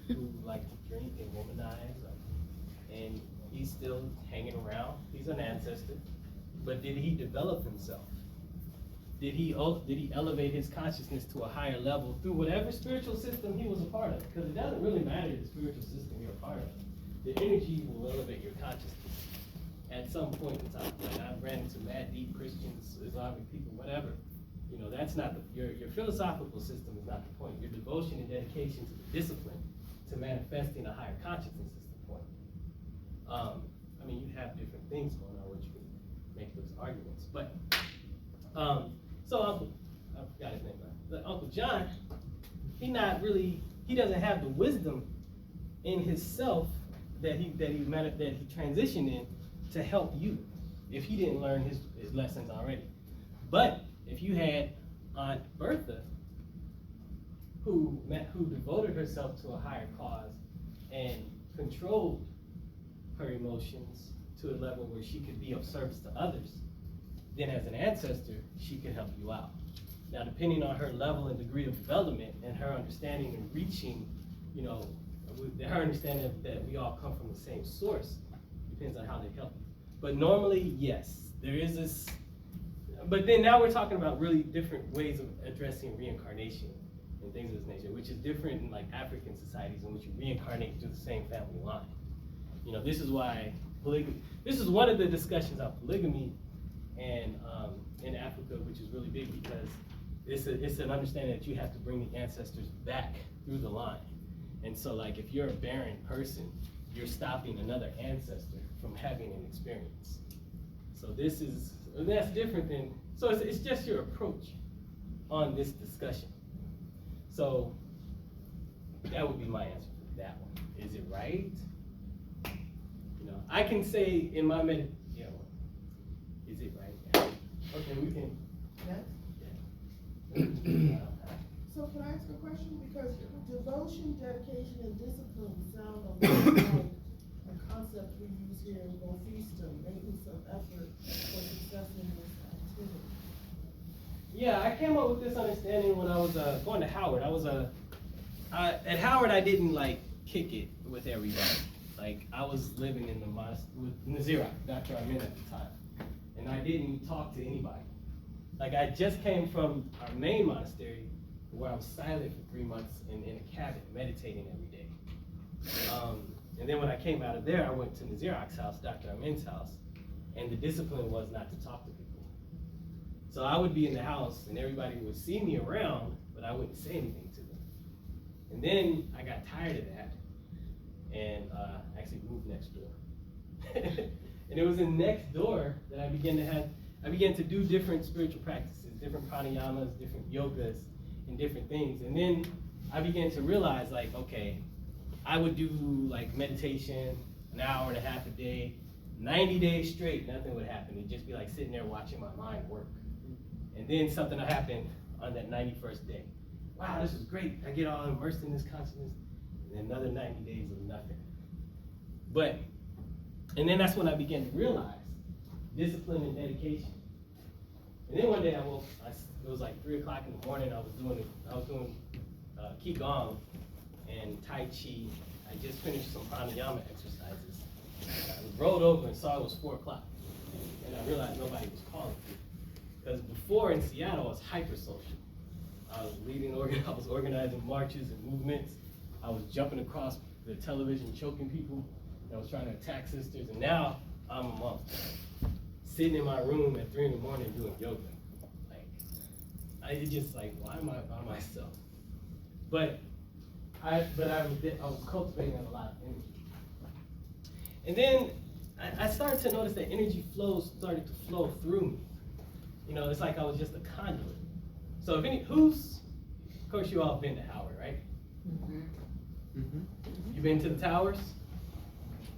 who liked to drink and womanize, and he's still hanging around. He's an ancestor. But did he develop himself? Did he elevate his consciousness to a higher level through whatever spiritual system he was a part of? Because it doesn't really matter the spiritual system you're a part of. The energy will elevate your consciousness at some point in time. Like I've ran into mad deep Christians, Islamic people, whatever. That's not your philosophical system is not the point. Your devotion and dedication to the discipline to manifesting a higher consciousness is the point. You have different things going on which you can make those arguments. But so I forgot his name, but Uncle John, he doesn't have the wisdom in himself that he transitioned in to help you if he didn't learn his lessons already. But if you had Aunt Bertha, who devoted herself to a higher cause and controlled her emotions to a level where she could be of service to others, then as an ancestor, she could help you out. Now, depending on her level and degree of development and her understanding and reaching, her understanding that we all come from the same source, depends on how they help you. But normally, yes, there is this, but then now we're talking about really different ways of addressing reincarnation and things of this nature, which is different in like African societies in which you reincarnate through the same family line. This is why polygamy, this is one of the discussions on polygamy and in Africa, which is really big because it's an understanding that you have to bring the ancestors back through the line. And so like if you're a barren person, you're stopping another ancestor from having an experience. So that's different than, so it's just your approach on this discussion. So that would be my answer for that one. Is it right? I can say in my is it right? Okay, we can. Yes? So can I ask a question? Because devotion, dedication, and discipline sound a lot like a concept we use here in Bonfista, maintenance of effort for success in this activity. Yeah, I came up with this understanding when I was going to Howard. At Howard I didn't kick it with everybody. I was living in the with Nazira, Dr. Amin at the time, and I didn't talk to anybody. I just came from our main monastery where I was silent for 3 months in a cabin, meditating every day. And then when I came out of there, I went to Nazirok's house, Dr. Amin's house, and the discipline was not to talk to people. So I would be in the house, and everybody would see me around, but I wouldn't say anything to them. And then I got tired of that, and actually moved next door. And it was in next door that I began to do different spiritual practices, different pranayamas, different yogas, and different things. And then I began to realize, like, okay, I would do like meditation, an hour and a half a day, 90 days straight, nothing would happen. It'd just be like sitting there watching my mind work. And then something would happen on that 91st day. Wow, this is great. I get all immersed in this consciousness. And then another 90 days of nothing. And then that's when I began to realize discipline and dedication. And then one day it was like 3 o'clock in the morning, I was doing Qigong and Tai Chi. I just finished some pranayama exercises. I rolled over and saw it was 4 o'clock. And I realized nobody was calling me. Because before in Seattle, I was hypersocial. I was organizing marches and movements. I was jumping across the television, choking people. I was trying to attack sisters. And now I'm a monk, sitting in my room at 3 in the morning doing yoga. It's just like, why am I by myself? But I was cultivating a lot of energy. And then I started to notice that energy started to flow through me. You know, it's like I was just a conduit. So of course you all been to Howard, right? Mm-hmm. Mm-hmm. You been to the towers?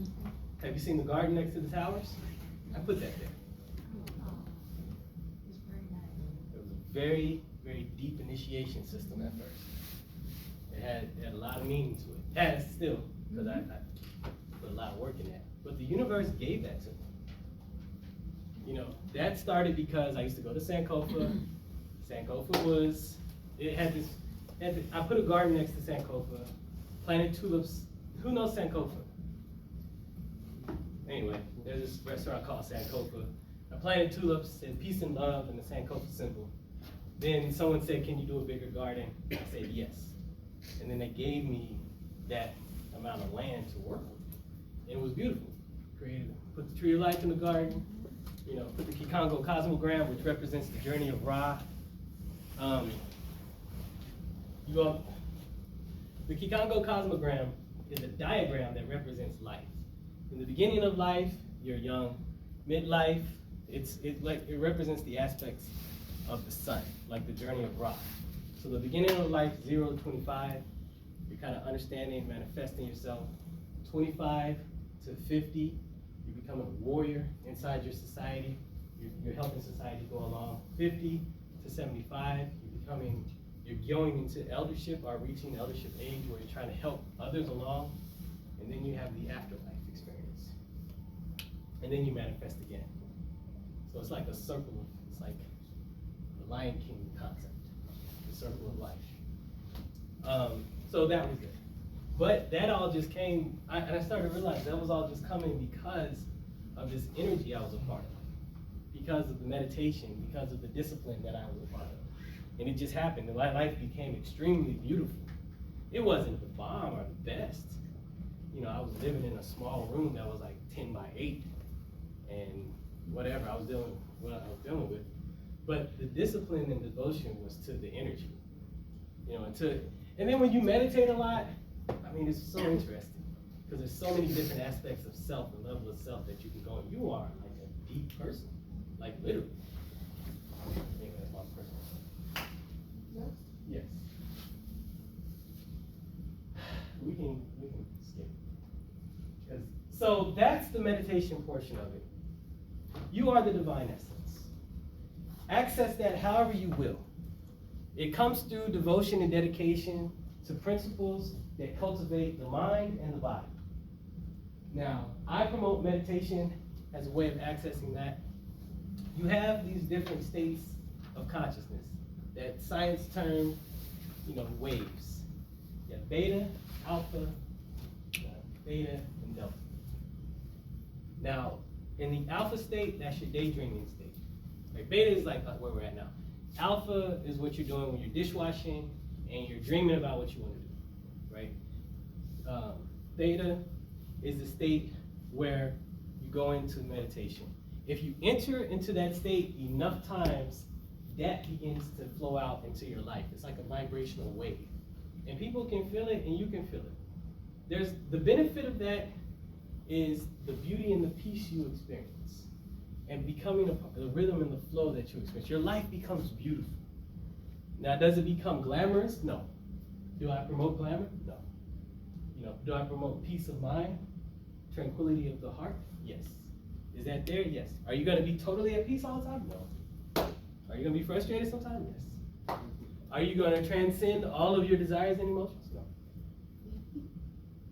Mm-hmm. Have you seen the garden next to the towers? I put that there. It was a very, very deep initiation system at first. It had a lot of meaning to it. It has still, because I put a lot of work in that. But the universe gave that to me. You know, that started because I used to go to Sankofa. Sankofa I put a garden next to Sankofa, planted tulips. Who knows Sankofa? Anyway, there's this restaurant called Sankofa. I planted tulips and peace and love and the Sankofa symbol. Then someone said, can you do a bigger garden? I said, yes. And then they gave me that amount of land to work with. And it was beautiful. Put the tree of life in the garden, you know, put the Kikongo Cosmogram, which represents the journey of Ra. The Kikongo Cosmogram is a diagram that represents life. In the beginning of life, you're young. Midlife, it represents the aspects of the sun, like the journey of Ra. So the beginning of life, 0 to 25, you're kind of understanding, manifesting yourself. 25 to 50, you're becoming a warrior inside your society. You're helping society go along. 50 to 75, you're going into eldership or reaching eldership age where you're trying to help others along. And then you have the afterlife experience. And then you manifest again. So it's like a circle. It's like the Lion King concept, the circle of life. So that was it. But that all just came, and I started to realize that was all just coming because of this energy I was a part of, because of the meditation, because of the discipline that I was a part of. And it just happened. And my life became extremely beautiful. It wasn't the bomb or the best. You know, I was living in a small room that was like 10 by 8, and whatever I was dealing with, what I was dealing with. But the discipline and devotion was to the energy. You know, and then when you meditate a lot, I mean, it's so interesting because there's so many different aspects of self and level of self that you can go. And you are like a deep person, like literally. Maybe that's my personal. Yes. We can skip. So that's the meditation portion of it. You are the divine essence. Access that however you will. It comes through devotion and dedication to principles that cultivate the mind and the body. Now, I promote meditation as a way of accessing that. You have these different states of consciousness that science terms, waves. You have beta, alpha, theta, and delta. Now, in the alpha state, that's your daydreaming state. Like beta is like where we're at now. Alpha is what you're doing when you're dishwashing, and you're dreaming about what you want to do, right? Theta is the state where you go into meditation. If you enter into that state enough times, that begins to flow out into your life. It's like a vibrational wave. And people can feel it, and you can feel it. There's the benefit of that is the beauty and the peace you experience, and becoming the rhythm and the flow that you experience. Your life becomes beautiful. Now, does it become glamorous? No. Do I promote glamour? No. Do I promote peace of mind, tranquility of the heart? Yes. Is that there? Yes. Are you going to be totally at peace all the time? No. Are you going to be frustrated sometimes? Yes. Are you going to transcend all of your desires and emotions? No.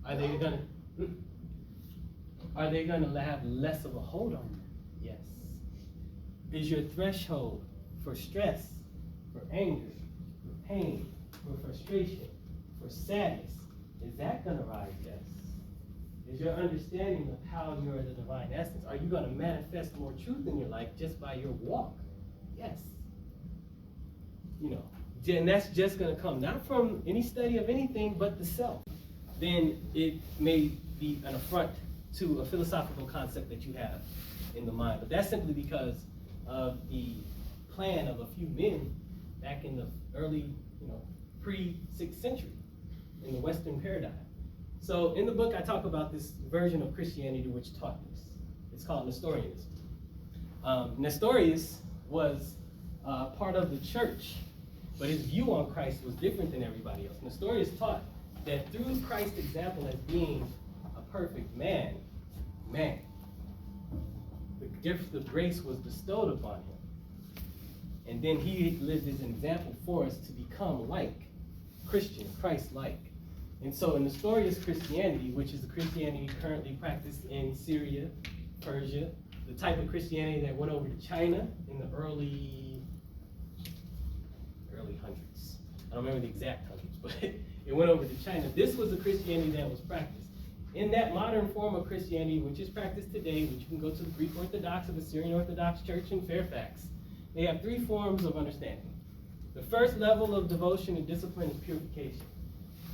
Are they going to have less of a hold on you? Yes. Is your threshold for stress, for anger, for pain, for frustration, for sadness, is that going to rise? Yes. Is your understanding of how you are the divine essence, are you going to manifest more truth in your life just by your walk? Yes. And that's just going to come not from any study of anything but the self. Then it may be an affront to a philosophical concept that you have in the mind. But that's simply because of the plan of a few men back in the early, pre-6th century in the Western paradigm. So in the book, I talk about this version of Christianity which taught this. It's called Nestorianism. Nestorius was part of the church, but his view on Christ was different than everybody else. Nestorius taught that through Christ's example as being a perfect man, the gift of grace was bestowed upon him. And then he lived as an example for us to become like Christian, Christ-like. And so in Nestorius Christianity, which is the Christianity currently practiced in Syria, Persia, the type of Christianity that went over to China in the early hundreds. I don't remember the exact hundreds, but it went over to China. This was the Christianity that was practiced. In that modern form of Christianity, which is practiced today, which you can go to the Greek Orthodox or the Syrian Orthodox Church in Fairfax, they have three forms of understanding. The first level of devotion and discipline is purification.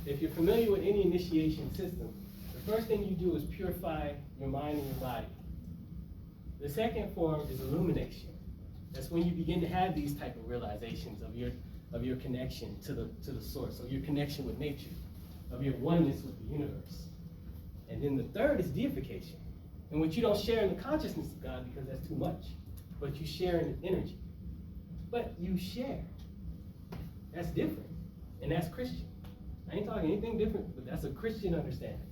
If you're familiar with any initiation system, the first thing you do is purify your mind and your body. The second form is illumination. That's when you begin to have these type of realizations of your connection to the source, of your connection with nature, of your oneness with the universe. And then the third is deification, in which you don't share in the consciousness of God because that's too much, but you share in the energy. But you share. That's different, and that's Christian. I ain't talking anything different, but that's a Christian understanding.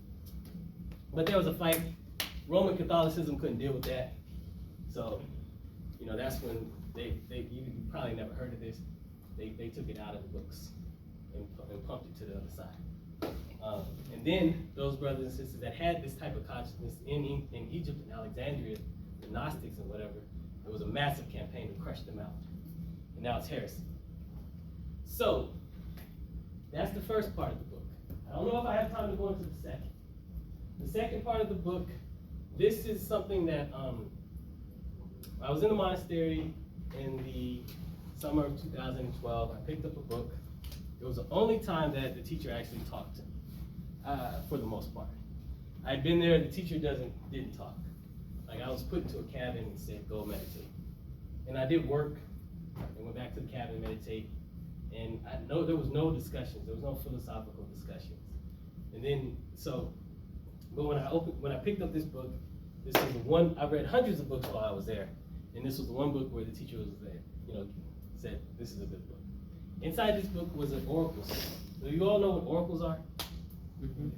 But there was a fight. Roman Catholicism couldn't deal with that. So, that's when you probably never heard of this. They took it out of the books and pumped it to the other side. And then those brothers and sisters that had this type of consciousness in Egypt and Alexandria, the Gnostics and whatever, there was a massive campaign to crush them out. And now it's heresy. So, that's the first part of the book. I don't know if I have time to go into the second. The second part of the book, this is something that I was in the monastery in the summer of 2012. I picked up a book. It was the only time that the teacher actually talked to me, for the most part. I'd been there, the teacher didn't talk. Like, I was put into a cabin and said, go meditate. And I did work and went back to the cabin and meditate. And I know there was no discussions, there was no philosophical discussions. And then, but when I picked up this book, this was the one, I read hundreds of books while I was there. And this was the one book where the teacher was there, said, this is a good book. Inside this book was an oracle system. Do you all know what oracles are? Mm-hmm.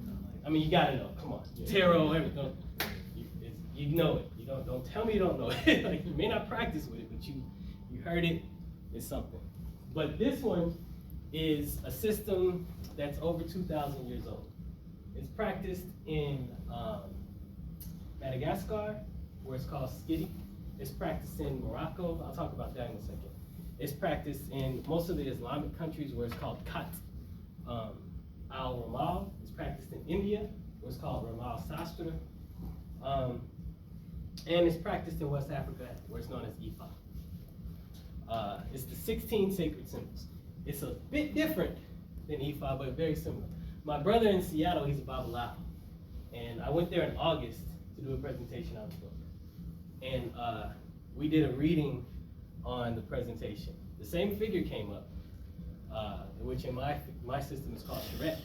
I mean, you gotta know, come on. Tarot, everything. You know it. You don't tell me you don't know it. Like, you may not practice with it, but you heard it, it's something. But this one is a system that's over 2,000 years old. It's practiced in Madagascar, where it's called Skidi. It's practiced in Morocco. I'll talk about that in a second. It's practiced in most of the Islamic countries, where it's called Khat al-Ramal. It's practiced in India, where it's called Ramal Sastra. And it's practiced in West Africa, where it's known as Ifa. It's the 16 sacred symbols. It's a bit different than E5, but very similar. My brother in Seattle, he's a Babalawo. And I went there in August to do a presentation on the book. And we did a reading on the presentation. The same figure came up, which in my system is called Shret,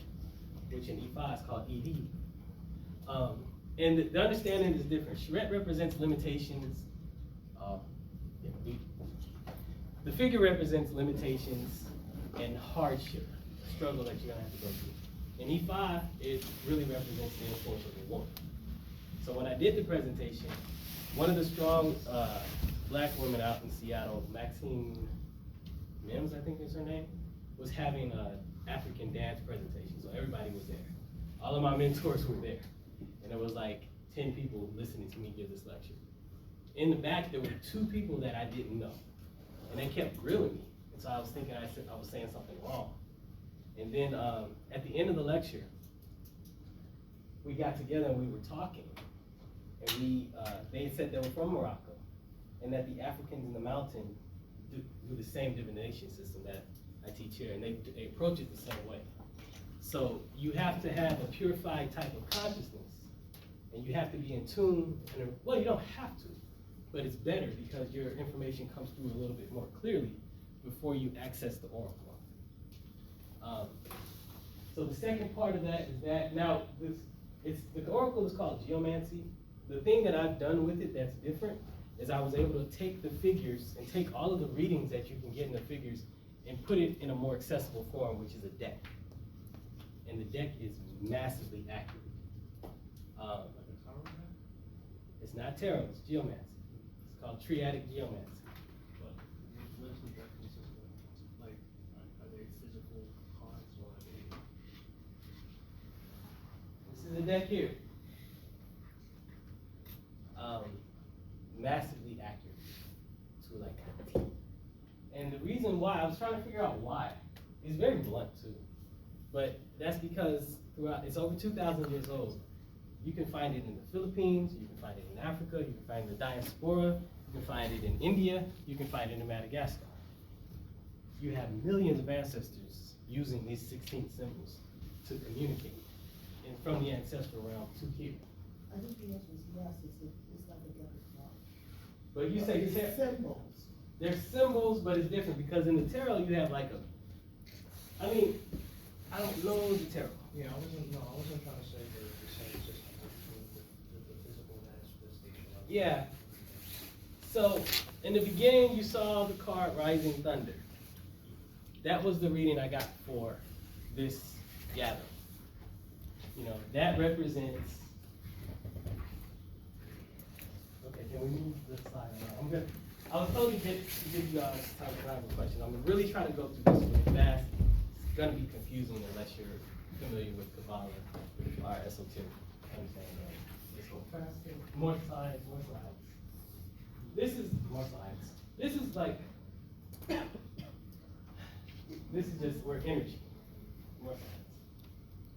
which in E5 is called ED. And the understanding is different. Shret represents limitations. The figure represents limitations and hardship, struggle that you're gonna have to go through. In E5, it really represents the influence of the woman. So when I did the presentation, one of the strong black women out in Seattle, Maxine Mims, I think is her name, was having an African dance presentation. So everybody was there. All of my mentors were there. And it was like 10 people listening to me give this lecture. In the back, there were 2 people that I didn't know. And they kept grilling me. And so I was thinking I was saying something wrong. And then at the end of the lecture, we got together and we were talking. And they said they were from Morocco. And that the Africans in the mountain do the same divination system that I teach here. And they approach it the same way. So you have to have a purified type of consciousness. And you have to be in tune. Well, you don't have to. But it's better because your information comes through a little bit more clearly before you access the oracle. So the second part of that is that now the oracle is called geomancy. The thing that I've done with it that's different is I was able to take the figures and take all of the readings that you can get in the figures and put it in a more accessible form, which is a deck. And the deck is massively accurate. It's not tarot, it's geomancy. It's called triadic geomancy. What's the deck consist of? Like, are they physical cards or are they? This is a deck here. Massively accurate to like a T. And the reason why, I was trying to figure out why. It's very blunt too. But that's because it's over 2,000 years old. You can find it in the Philippines, you can find it in Africa, you can find it in the diaspora, you can find it in India, you can find it in Madagascar. You have millions of ancestors using these 16 symbols to communicate and from the ancestral realm to here. I think the answer is yes, it's like a deck of cards. But you say It's symbols. they're symbols, but it's different because in the tarot you have like I don't know the tarot. Yeah, I wasn't trying to say the same system between the physical manifestation of. Yeah. So in the beginning you saw the card Rising Thunder. That was the reading I got for this gathering. That represents. Okay, can we move this slide around? I was told to give you guys time to have a question. I'm really trying to go through this really fast. It's gonna be confusing unless you're familiar with Kabbalah or esoteric understanding. Let's go faster. More slides, more slides. This is more slides. This is like this is just where energy. More slides.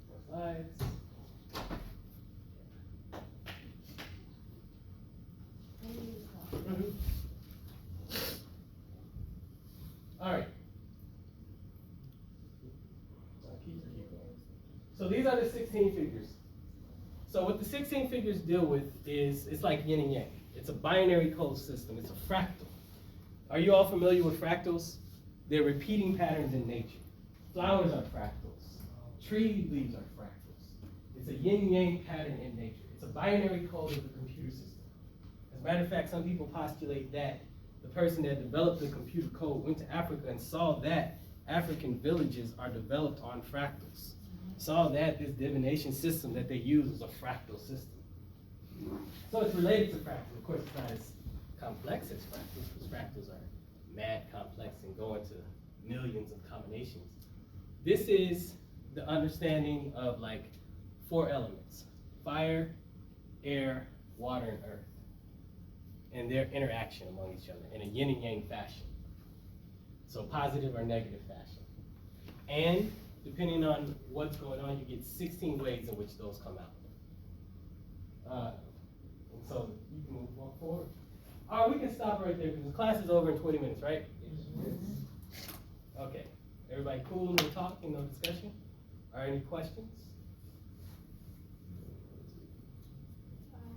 More slides. Mm-hmm. All right. So these are the 16 figures. So what the 16 figures deal with is, it's like yin and yang. It's a binary code system. It's a fractal. Are you all familiar with fractals? They're repeating patterns in nature. Flowers are fractals. Tree leaves are fractals. It's a yin and yang pattern in nature. It's a binary code of the computer system. As a matter of fact, some people postulate that the person that developed the computer code went to Africa and saw that African villages are developed on fractals. Saw that this divination system that they use is a fractal system. So it's related to fractals. Of course, it's not as complex as fractals, because fractals are mad complex and go into millions of combinations. This is the understanding of like 4 elements: fire, air, water, and earth, and their interaction among each other in a yin and yang fashion. So positive or negative fashion. And depending on what's going on, you get 16 ways in which those come out. And so you can move on forward. All right, we can stop right there because the class is over in 20 minutes, right? Okay. Everybody cool? No talking, no discussion? Are any questions?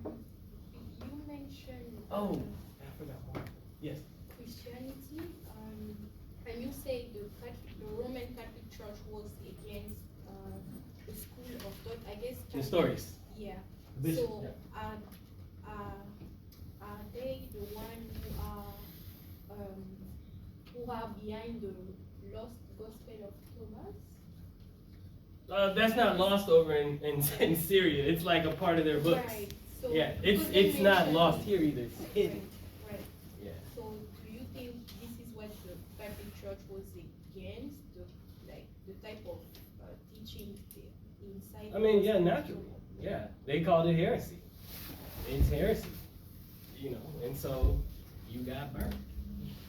You mentioned Oh, I forgot one. Yes. Christianity, and you say the Roman Catholic Church was against the school of thought. I guess. The stories. Yeah. Bishop, So are they the one who are behind the lost Gospel of Thomas? That's not lost over in Syria. It's like a part of their books. Right. So Yeah, because they it's not mention- lost here either. It's hidden. Right. Right. Yeah. So do you think this is what the Catholic Church was against, the type of teaching inside? I mean, yeah, naturally. Yeah, they called it heresy. It's heresy, you know, and so you got burned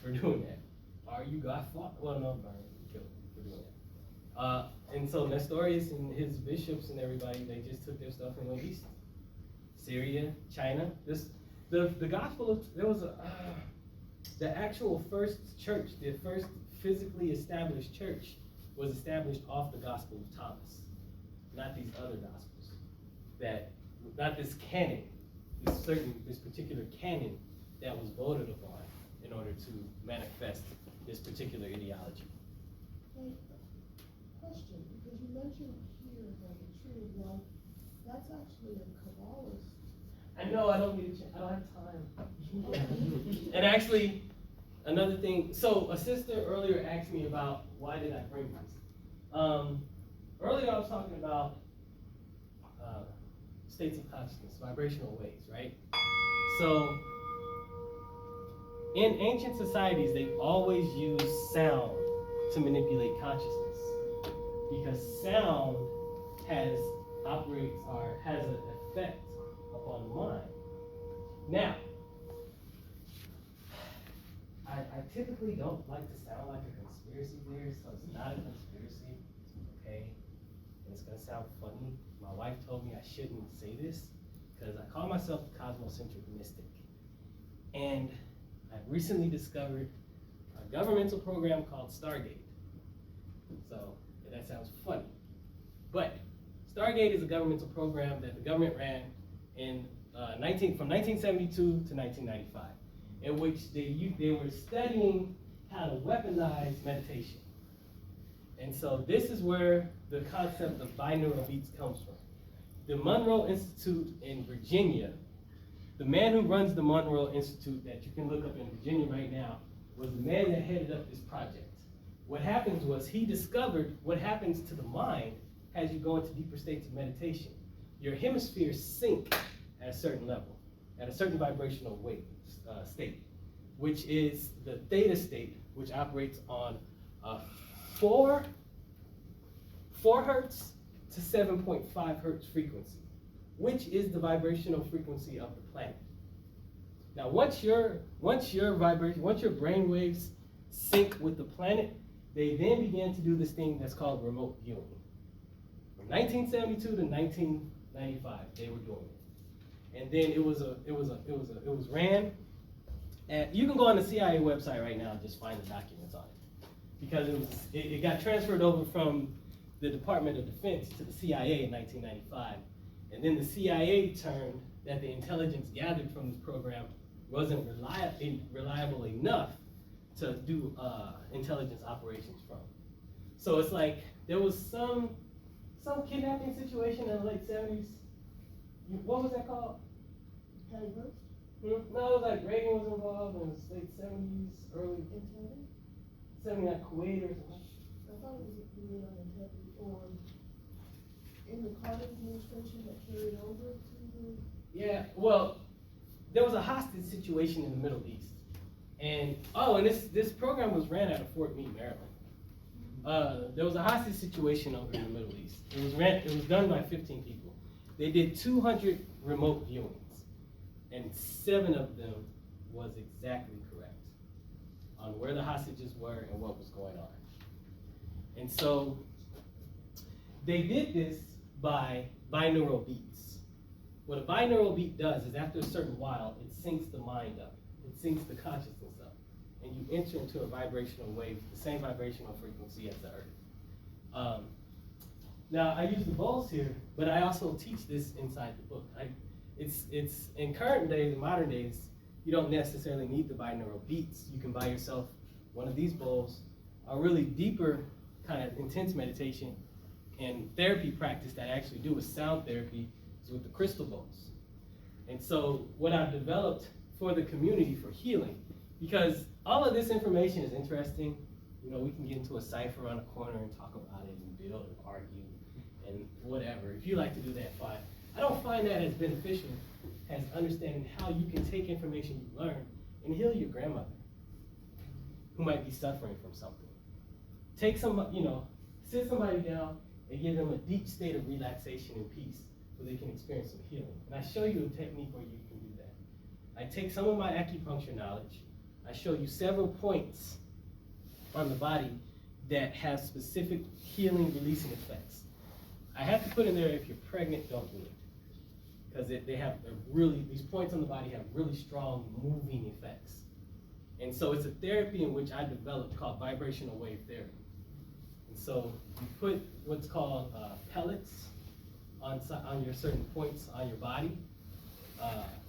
for doing that, or you got fought. Well, no, burned, killed for doing that. And so Nestorius and his bishops and everybody, they just took their stuff and went east. Syria, China. The gospel of there was the actual first church, the first physically established church, was established off the Gospel of Thomas, not these other gospels. Not this canon, this particular canon that was voted upon in order to manifest this particular ideology. Question, because you mentioned here that the tree of life, that's actually a Kabbalist. I know I don't have time. And actually, another thing. So a sister earlier asked me about why did I bring this. Earlier I was talking about states of consciousness, vibrational waves, right? So in ancient societies, they always use sound to manipulate consciousness because sound has an effect upon the mind. Now, I typically don't like to sound like a conspiracy theorist, so it's not a conspiracy, okay? And it's gonna sound funny. My wife told me I shouldn't say this because I call myself the Cosmocentric Mystic. And I recently discovered a governmental program called Stargate. So that sounds funny. But Stargate is a governmental program that the government ran in from 1972 to 1995, in which they were studying how to weaponize meditation. And so this is where the concept of binaural beats comes from. The Monroe Institute in Virginia, the man who runs the Monroe Institute that you can look up in Virginia right now, was the man that headed up this project. What happens was he discovered what happens to the mind as you go into deeper states of meditation. Your hemispheres sync at a certain level, at a certain vibrational wave state, which is the theta state, which operates on 4 hertz to 7.5 hertz frequency, which is the vibrational frequency of the planet. Now, once your brain waves sync with the planet, they then began to do this thing that's called remote viewing. From 1972 to 1995, they were doing it, and then it was ran. And you can go on the CIA website right now and just find the documents on it, because it got transferred over from the Department of Defense to the CIA in 1995, and then the CIA termed that the intelligence gathered from this program wasn't reliable enough to do intelligence operations from. So it's like there was some kidnapping situation in the late 70s. What was that called? Patty Hearst? No, it was like Reagan was involved in the late 70s, early Integrity? 70s, like Kuwait or something. I thought it was really on integrity, or in the Carter administration that carried over to the. Yeah, well, there was a hostage situation in the Middle East. And this program was ran out of Fort Meade, Maryland. There was a hostage situation over in the Middle East. It was done by 15 people. They did 200 remote viewings, and 7 of them was exactly correct on where the hostages were and what was going on. And so they did this by binaural beats. What a binaural beat does is after a certain while, it syncs the mind up. It syncs the consciousness up. and you enter into a vibrational wave, the same vibrational frequency as the earth. Now I use the bowls here, but I also teach this inside the book. It's in current days, in modern days, you don't necessarily need the binaural beats. You can buy yourself one of these bowls. A really deeper kind of intense meditation and therapy practice that I actually do with sound therapy is with the crystal bowls. And so what I've developed for the community for healing, because all of this information is interesting. You know, we can get into a cipher on a corner and talk about it and build and argue and whatever. If you like to do that, fine. I don't find that as beneficial as understanding how you can take information you learn and heal your grandmother who might be suffering from something. Take some, sit somebody down and give them a deep state of relaxation and peace so they can experience some healing. And I show you a technique where you can do that. I take some of my acupuncture knowledge, I show you several points on the body that have specific healing, releasing effects. I have to put in there, if you're pregnant, don't do it. Because these points on the body have really strong moving effects. And so it's a therapy in which I developed called vibrational wave therapy. And so you put what's called pellets on your certain points on your body.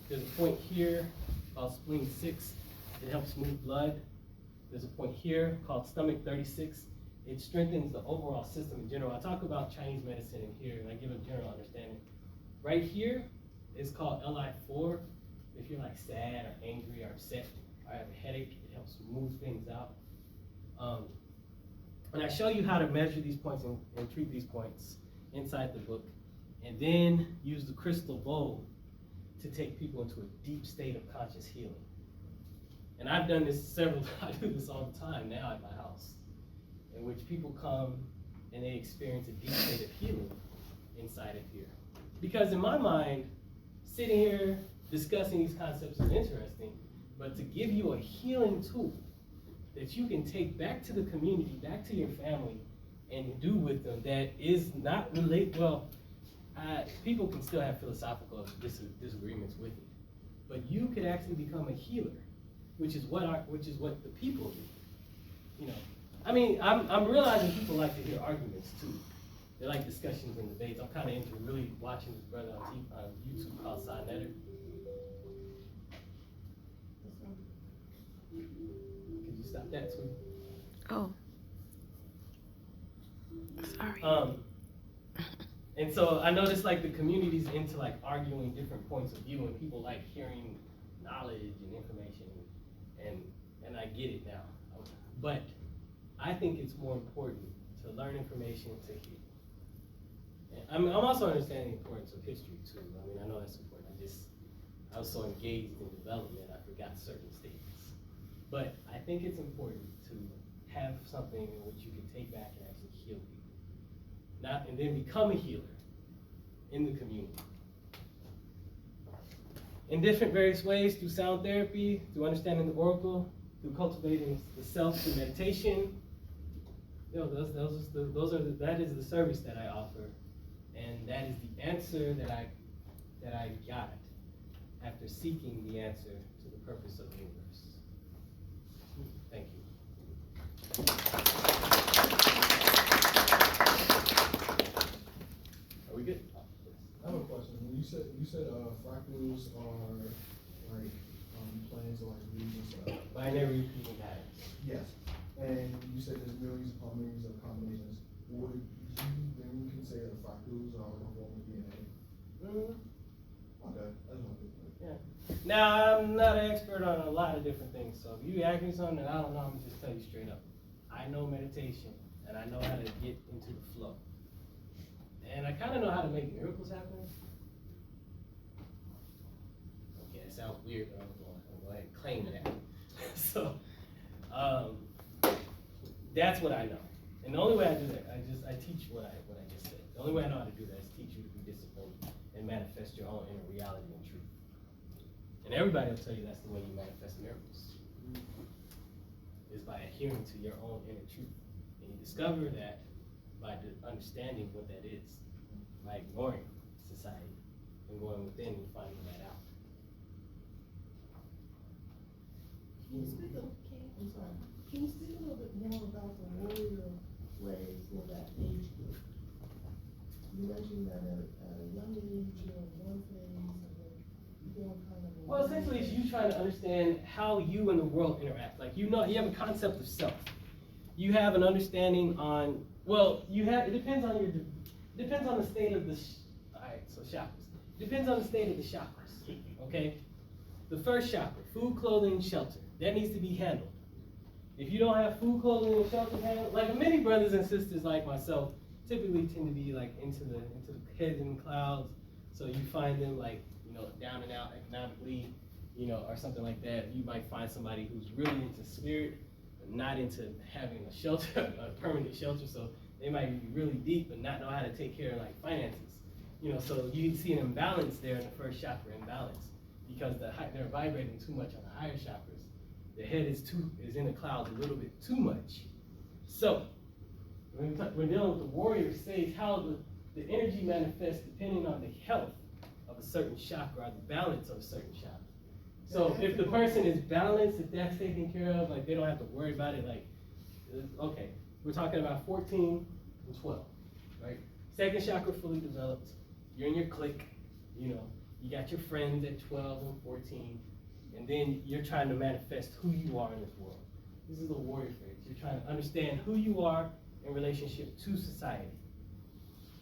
There's a point here called spleen 6. It helps move blood. There's a point here called stomach 36. It strengthens the overall system in general. I talk about Chinese medicine in here, and I give a general understanding. Right here is called LI4. If you're like sad or angry or upset or have a headache, it helps move things out. And I show you how to measure these points and treat these points inside the book, and then use the crystal bowl to take people into a deep state of conscious healing. And I've done this I do this all the time now at my house, in which people come and they experience a deep state of healing inside of here. Because in my mind, sitting here discussing these concepts is interesting, but to give you a healing tool that you can take back to the community, back to your family, and do with them that is not related, people can still have philosophical disagreements with it, but you could actually become a healer, which is what the people do. I'm realizing people like to hear arguments too. They like discussions and debates. I'm kind of into really watching this brother on YouTube called Signetter. Could you stop that, sweetie? Oh. Sorry. And so I noticed like the community's into like arguing different points of view, and people like hearing knowledge and information, and I get it now. But I think it's more important to learn information to heal. And I'm also understanding the importance of history too. I know that's important. I was so engaged in development, I forgot certain statements. But I think it's important to have something in which you can take back and actually heal people. And then become a healer in the community. In different various ways, through sound therapy, through understanding the oracle, through cultivating the self through meditation. That is the service that I offer, and that is the answer that I got after seeking the answer to the purpose of the universe. Thank you. Are we good? I have a question. When you said fractals are like planes or like reads and stuff. Binary repeating patterns. Yes. And you said there's millions upon millions of combinations. Would you then consider the fractals are like a form of DNA? Okay, that's one good point. Yeah. Now, I'm not an expert on a lot of different things, so if you ask me something that I don't know, I'm gonna just tell you straight up. I know meditation, and I know how to get into the flow. And I kind of know how to make miracles happen. Okay, it sounds weird, but I'm going to go ahead and claim that. So, that's what I know. And the only way I do that, I teach what I just said. The only way I know how to do that is teach you to be disciplined and manifest your own inner reality and truth. And everybody will tell you that's the way you manifest miracles, is by adhering to your own inner truth. And you discover that by understanding what that is, by ignoring society and going within and finding that out. Can you speak up? Okay. I'm sorry, can you speak a little bit more about the warrior way for that age group? You mentioned that at a young age, you're in one phase, and then you go kind of. Well, essentially, it's you trying to understand how you and the world interact. Like, you know, you have a concept of self. You have an understanding on, well, it depends on the state of the, alright, so chakras. Depends on the state of the chakras, okay? The first chakra, food, clothing, shelter. That needs to be handled. If you don't have food, clothing, and shelter handled, like many brothers and sisters like myself, typically tend to be like into the heads in the clouds. So you find them like, you know, down and out economically, you know, or something like that. You might find somebody who's really into spirit, but not into having a shelter, a permanent shelter. So they might be really deep, but not know how to take care of like finances. You know, so you can see an imbalance there in the first chakra, imbalance, because they're vibrating too much on the higher chakras. The head is in the clouds a little bit too much. So when we're dealing with the warrior stage, how the energy manifests depending on the health of a certain chakra, or the balance of a certain chakra. So if the person is balanced, if that's taken care of, like they don't have to worry about it, like, okay, we're talking about 14 and 12, right? Second chakra fully developed, you're in your clique, you know, you got your friends at 12 and 14, and then you're trying to manifest who you are in this world. This is the warrior phase. You're trying to understand who you are in relationship to society.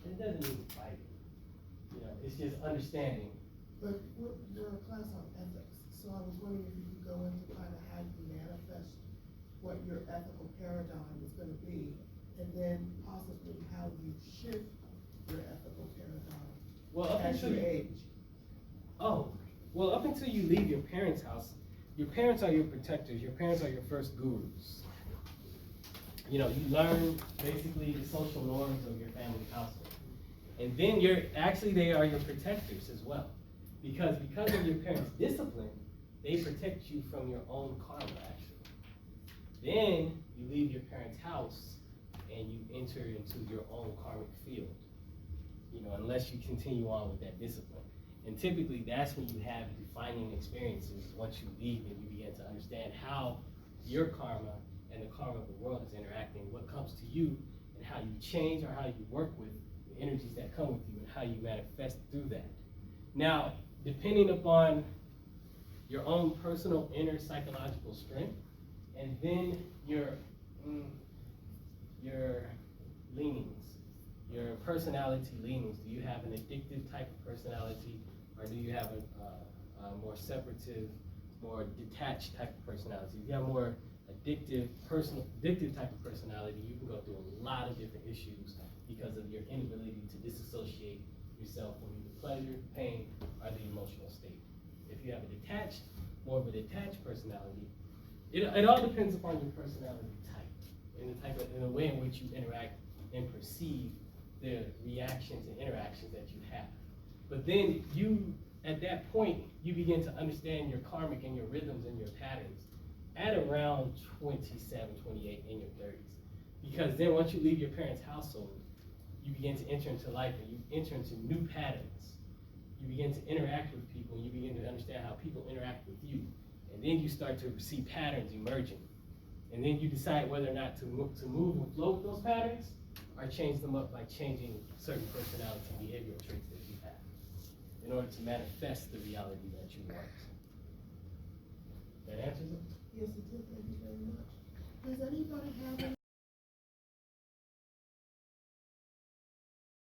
And it doesn't mean fighting. You know, it's just understanding. But we're a class on ethics, so I was wondering if you could go into kind of how you manifest what your ethical paradigm is going to be, and then possibly how you shift your ethical paradigm as you age. Well, up until you leave your parents' house, your parents are your protectors. Your parents are your first gurus. You know, you learn basically the social norms of your family household. And then they are your protectors as well. Because of your parents' discipline, they protect you from your own karma, actually. Then you leave your parents' house and you enter into your own karmic field. You know, unless you continue on with that discipline. And typically that's when you have defining experiences once you leave and you begin to understand how your karma and the karma of the world is interacting, what comes to you, and how you change or how you work with the energies that come with you and how you manifest through that. Now, depending upon your own personal inner psychological strength, and then your leanings, your personality leanings. Do you have an addictive type of personality, or do you have a more separative, more detached type of personality? If you have more addictive type of personality, you can go through a lot of different issues because of your inability to disassociate yourself from either pleasure, pain, or the emotional state. If you have more of a detached personality, it all depends upon your personality type and the way in which you interact and perceive the reactions and interactions that you have. But then at that point, you begin to understand your karmic and your rhythms and your patterns at around 27, 28 in your 30s. Because then once you leave your parents' household, you begin to enter into life and you enter into new patterns. You begin to interact with people and you begin to understand how people interact with you. And then you start to see patterns emerging. And then you decide whether or not to move and flow with those patterns or change them up by changing certain personality and behavioral traits that you have in order to manifest the reality that you want. That answers it? Yes, it did. Thank you very much. Does anybody have any